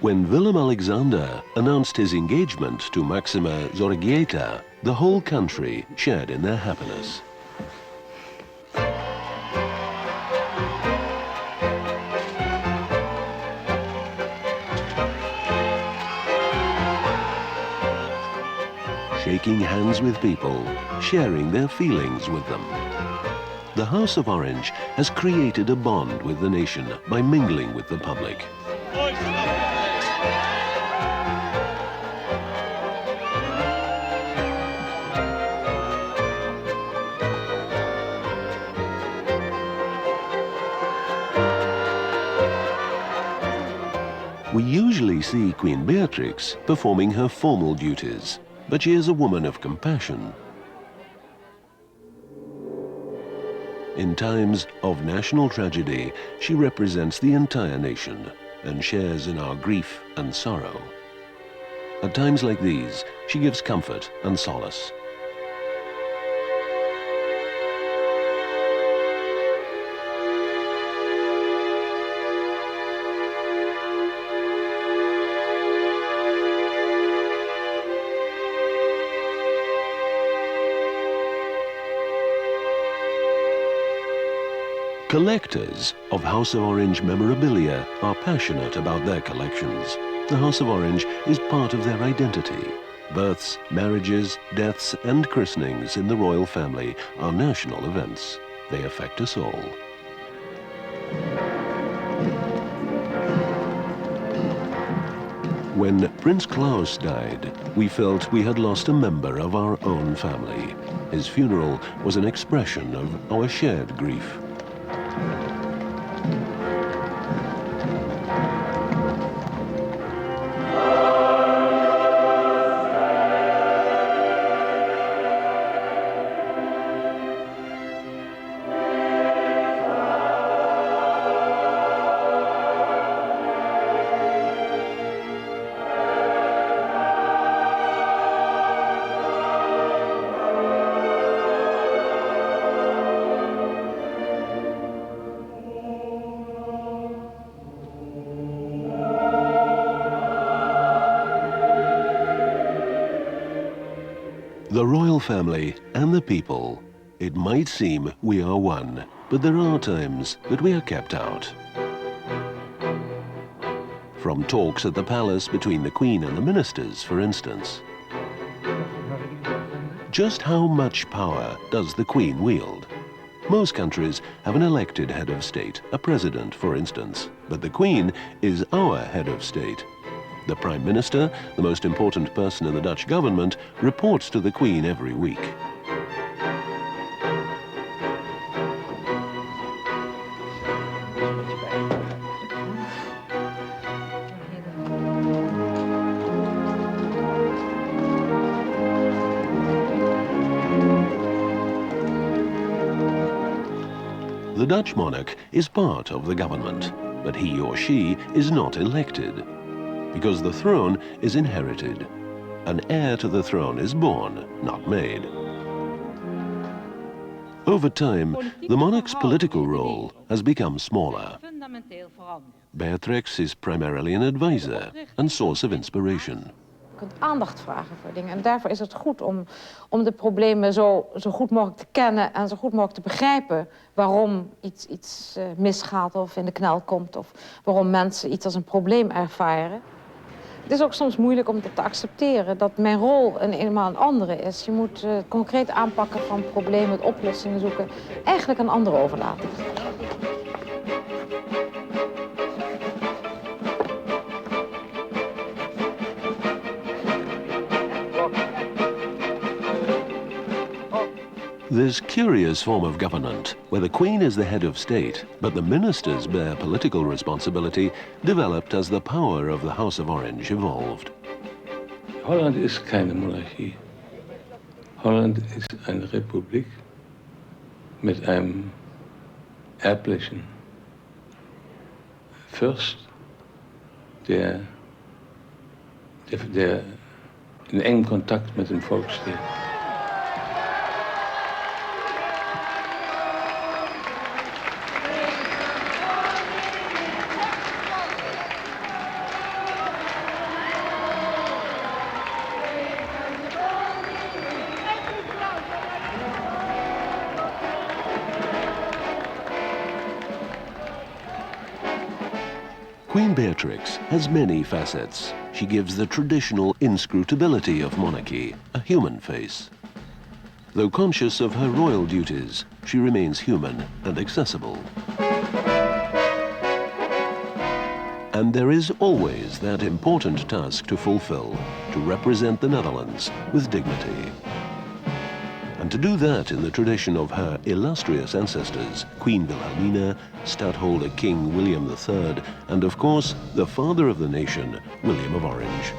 When Willem-Alexander announced his engagement to Maxima Zorregieta, the whole country shared in their happiness. Shaking hands with people, sharing their feelings with them. The House of Orange has created a bond with the nation by mingling with the public. We usually see Queen Beatrix performing her formal duties, but she is a woman of compassion. In times of national tragedy, she represents the entire nation and shares in our grief and sorrow. At times like these, she gives comfort and solace. Collectors of House of Orange memorabilia are passionate about their collections. The House of Orange is part of their identity. Births, marriages, deaths, and christenings in the royal family are national events. They affect us all. When Prince Claus died, we felt we had lost a member of our own family. His funeral was an expression of our shared grief. The royal family and the people, it might seem we are one, but there are times that we are kept out. From talks at the palace between the Queen and the ministers, for instance. Just how much power does the Queen wield? Most countries have an elected head of state, a president, for instance, but the Queen is our head of state. The Prime Minister, the most important person in the Dutch government, reports to the Queen every week. The Dutch monarch is part of the government, but he or she is not elected, because the throne is inherited. An heir to the throne is born, not made. Over time, the monarch's political role has become smaller. Beatrix is primarily an advisor and source of inspiration. Je kunt aandacht vragen voor dingen. En daarvoor is het goed om de problemen zo goed mogelijk te kennen en zo goed mogelijk te begrijpen waarom iets misgaat of in de knel komt of waarom mensen iets als een probleem ervaren. Het is ook soms moeilijk om te accepteren dat mijn rol eenmaal een andere is. Je moet het concreet aanpakken van problemen, het oplossingen zoeken, eigenlijk aan anderen overlaten. This curious form of government, where the Queen is the head of state, but the ministers bear political responsibility, developed as the power of the House of Orange evolved. Holland is keine Monarchie. Holland ist eine Republik mit einem erblichen Fürst, der in engem Kontakt mit dem Volk steht. Queen Beatrix has many facets. She gives the traditional inscrutability of monarchy a human face. Though conscious of her royal duties, she remains human and accessible. And there is always that important task to fulfill, to represent the Netherlands with dignity. And to do that in the tradition of her illustrious ancestors, Queen Wilhelmina, Stadtholder King William III, and of course, the father of the nation, William of Orange.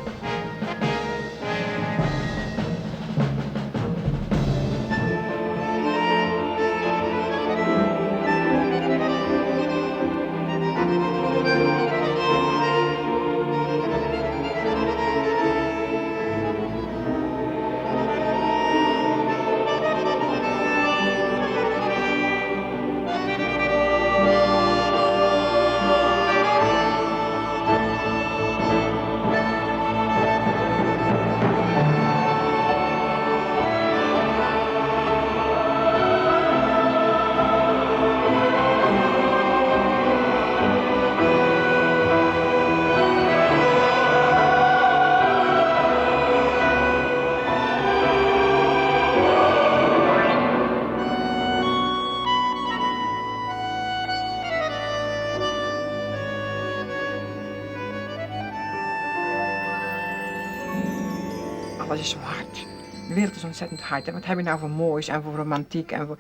Alles is zo hard. De wereld is ontzettend hard. En wat heb je nou voor moois en voor romantiek en voor...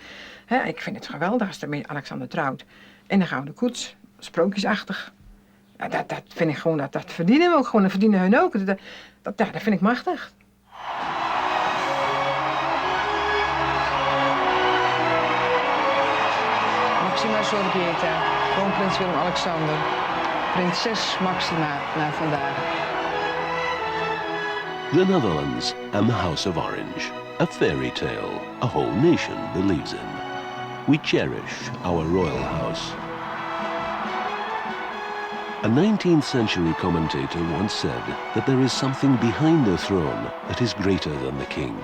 ik vind het geweldig als ermee Alexander trouwt. In de gouden koets, sprookjesachtig. Ja, dat vind ik gewoon, dat verdienen we ook gewoon. Dat verdienen hun ook. Dat vind ik machtig. Maxima Zorbieta, kroonprins Willem-Alexander. Prinses Maxima na vandaag. The Netherlands and the House of Orange, a fairy tale a whole nation believes in. We cherish our royal house. A 19th century commentator once said that there is something behind the throne that is greater than the king.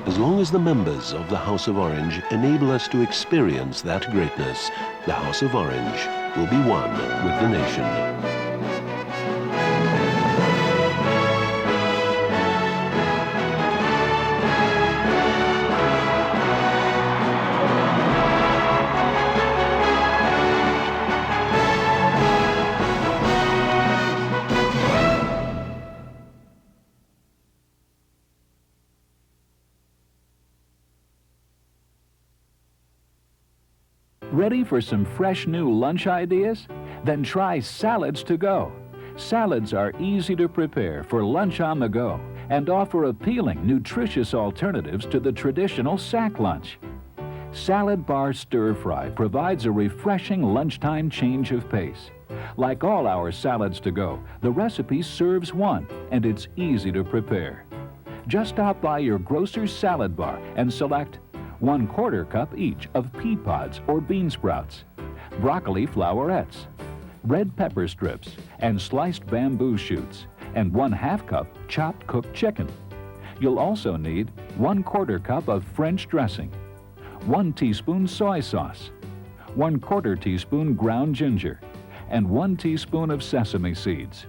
As long as the members of the House of Orange enable us to experience that greatness, the House of Orange will be one with the nation. Ready for some fresh new lunch ideas? Then try Salads to Go. Salads are easy to prepare for lunch on the go and offer appealing, nutritious alternatives to the traditional sack lunch. Salad Bar Stir Fry provides a refreshing lunchtime change of pace. Like all our Salads to Go, the recipe serves one and it's easy to prepare. Just stop by your grocer's salad bar and select 1/4 cup each of pea pods or bean sprouts, broccoli flowerettes, red pepper strips, and sliced bamboo shoots, and 1/2 cup chopped cooked chicken. You'll also need 1/4 cup of French dressing, 1 teaspoon soy sauce, 1/4 teaspoon ground ginger, and 1 teaspoon of sesame seeds.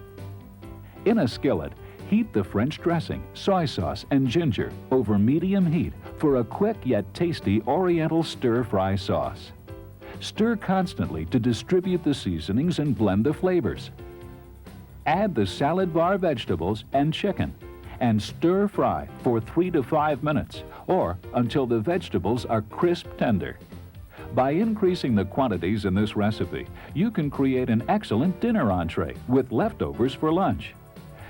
In a skillet, heat the French dressing, soy sauce, and ginger over medium heat for a quick yet tasty Oriental stir-fry sauce. Stir constantly to distribute the seasonings and blend the flavors. Add the salad bar vegetables and chicken and stir-fry for 3 to 5 minutes or until the vegetables are crisp tender. By increasing the quantities in this recipe, you can create an excellent dinner entree with leftovers for lunch.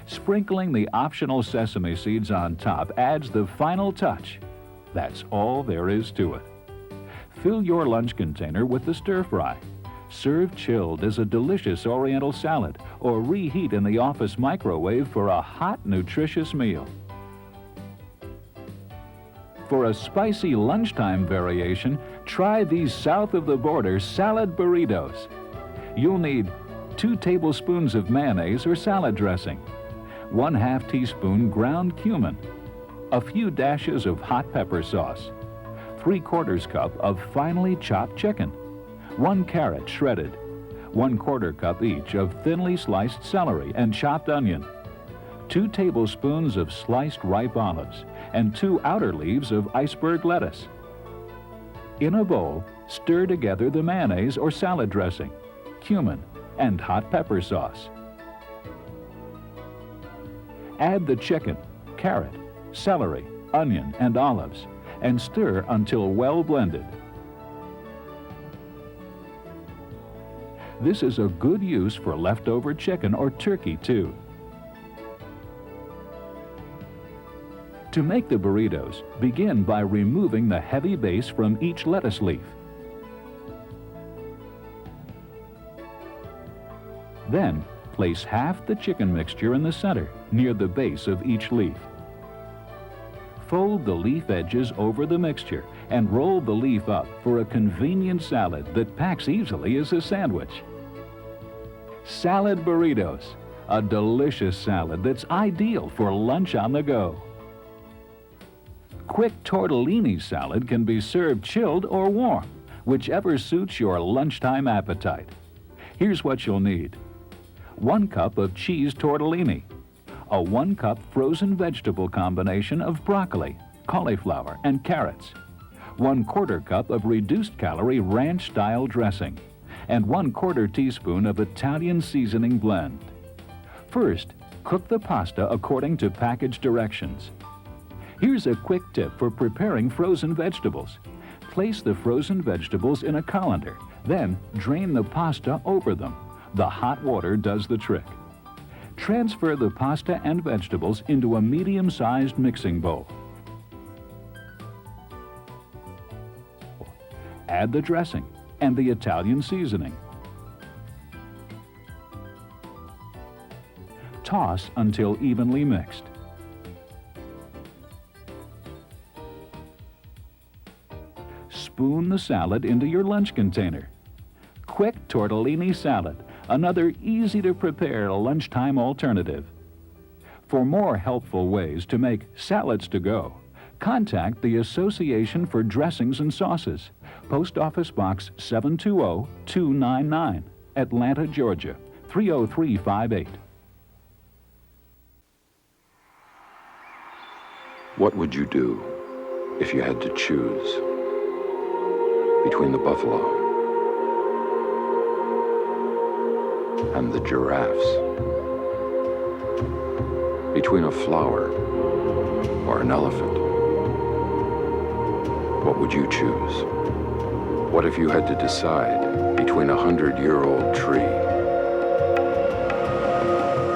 Sprinkling the optional sesame seeds on top adds the final touch. That's all there is to it. Fill your lunch container with the stir-fry. Serve chilled as a delicious Oriental salad or reheat in the office microwave for a hot, nutritious meal. For a spicy lunchtime variation, try these south-of-the-border salad burritos. You'll need 2 tablespoons of mayonnaise or salad dressing, 1/2 teaspoon ground cumin, a few dashes of hot pepper sauce, 3/4 cup of finely chopped chicken, 1 carrot shredded, 1/4 cup each of thinly sliced celery and chopped onion, 2 tablespoons of sliced ripe olives, and 2 outer leaves of iceberg lettuce. In a bowl, stir together the mayonnaise or salad dressing, cumin, and hot pepper sauce. Add the chicken, carrot, celery, onion, and olives, and stir until well blended. This is a good use for leftover chicken or turkey too. To make the burritos, begin by removing the heavy base from each lettuce leaf. Then, place half the chicken mixture in the center, near the base of each leaf. Fold the leaf edges over the mixture and roll the leaf up for a convenient salad that packs easily as a sandwich. Salad burritos, a delicious salad that's ideal for lunch on the go. Quick tortellini salad can be served chilled or warm, whichever suits your lunchtime appetite. Here's what you'll need. 1 cup of cheese tortellini, a 1 cup frozen vegetable combination of broccoli, cauliflower, and carrots, 1/4 cup of reduced calorie ranch-style dressing, and 1/4 teaspoon of Italian seasoning blend. First, cook the pasta according to package directions. Here's a quick tip for preparing frozen vegetables. Place the frozen vegetables in a colander, then drain the pasta over them. The hot water does the trick. Transfer the pasta and vegetables into a medium-sized mixing bowl. Add the dressing and the Italian seasoning. Toss until evenly mixed. Spoon the salad into your lunch container. Quick tortellini salad, another easy-to-prepare lunchtime alternative. For more helpful ways to make salads to go, contact the Association for Dressings and Sauces, Post Office Box 720-299, Atlanta, Georgia, 30358. What would you do if you had to choose between the buffalo and the giraffes, between a flower or an elephant? What would you choose? What if you had to decide between a 100-year-old tree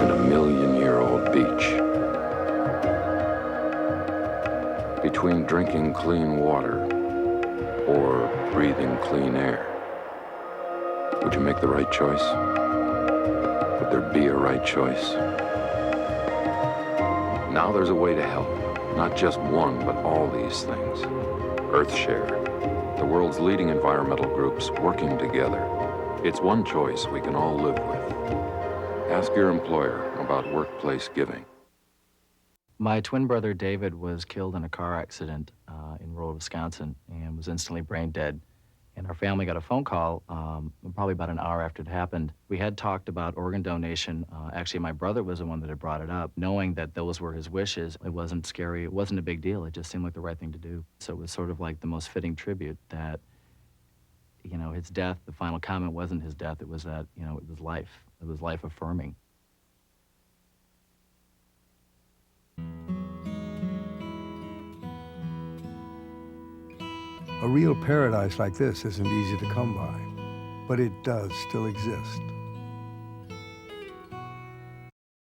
and a 1,000,000-year-old beach? Between drinking clean water or breathing clean air? Would you make the right choice? Would there be a right choice? Now there's a way to help. Not just one, but all these things. EarthShare, the world's leading environmental groups working together. It's one choice we can all live with. Ask your employer about workplace giving. My twin brother David was killed in a car accident in rural Wisconsin and was instantly brain dead. And our family got a phone call probably about an hour after it happened. We had talked about organ donation. Actually, my brother was the one that had brought it up. Knowing that those were his wishes, it wasn't scary. It wasn't a big deal. It just seemed like the right thing to do. So it was sort of like the most fitting tribute that, you know, his death, the final comment wasn't his death. It was that, you know, it was life. It was life affirming. A real paradise like this isn't easy to come by, but it does still exist.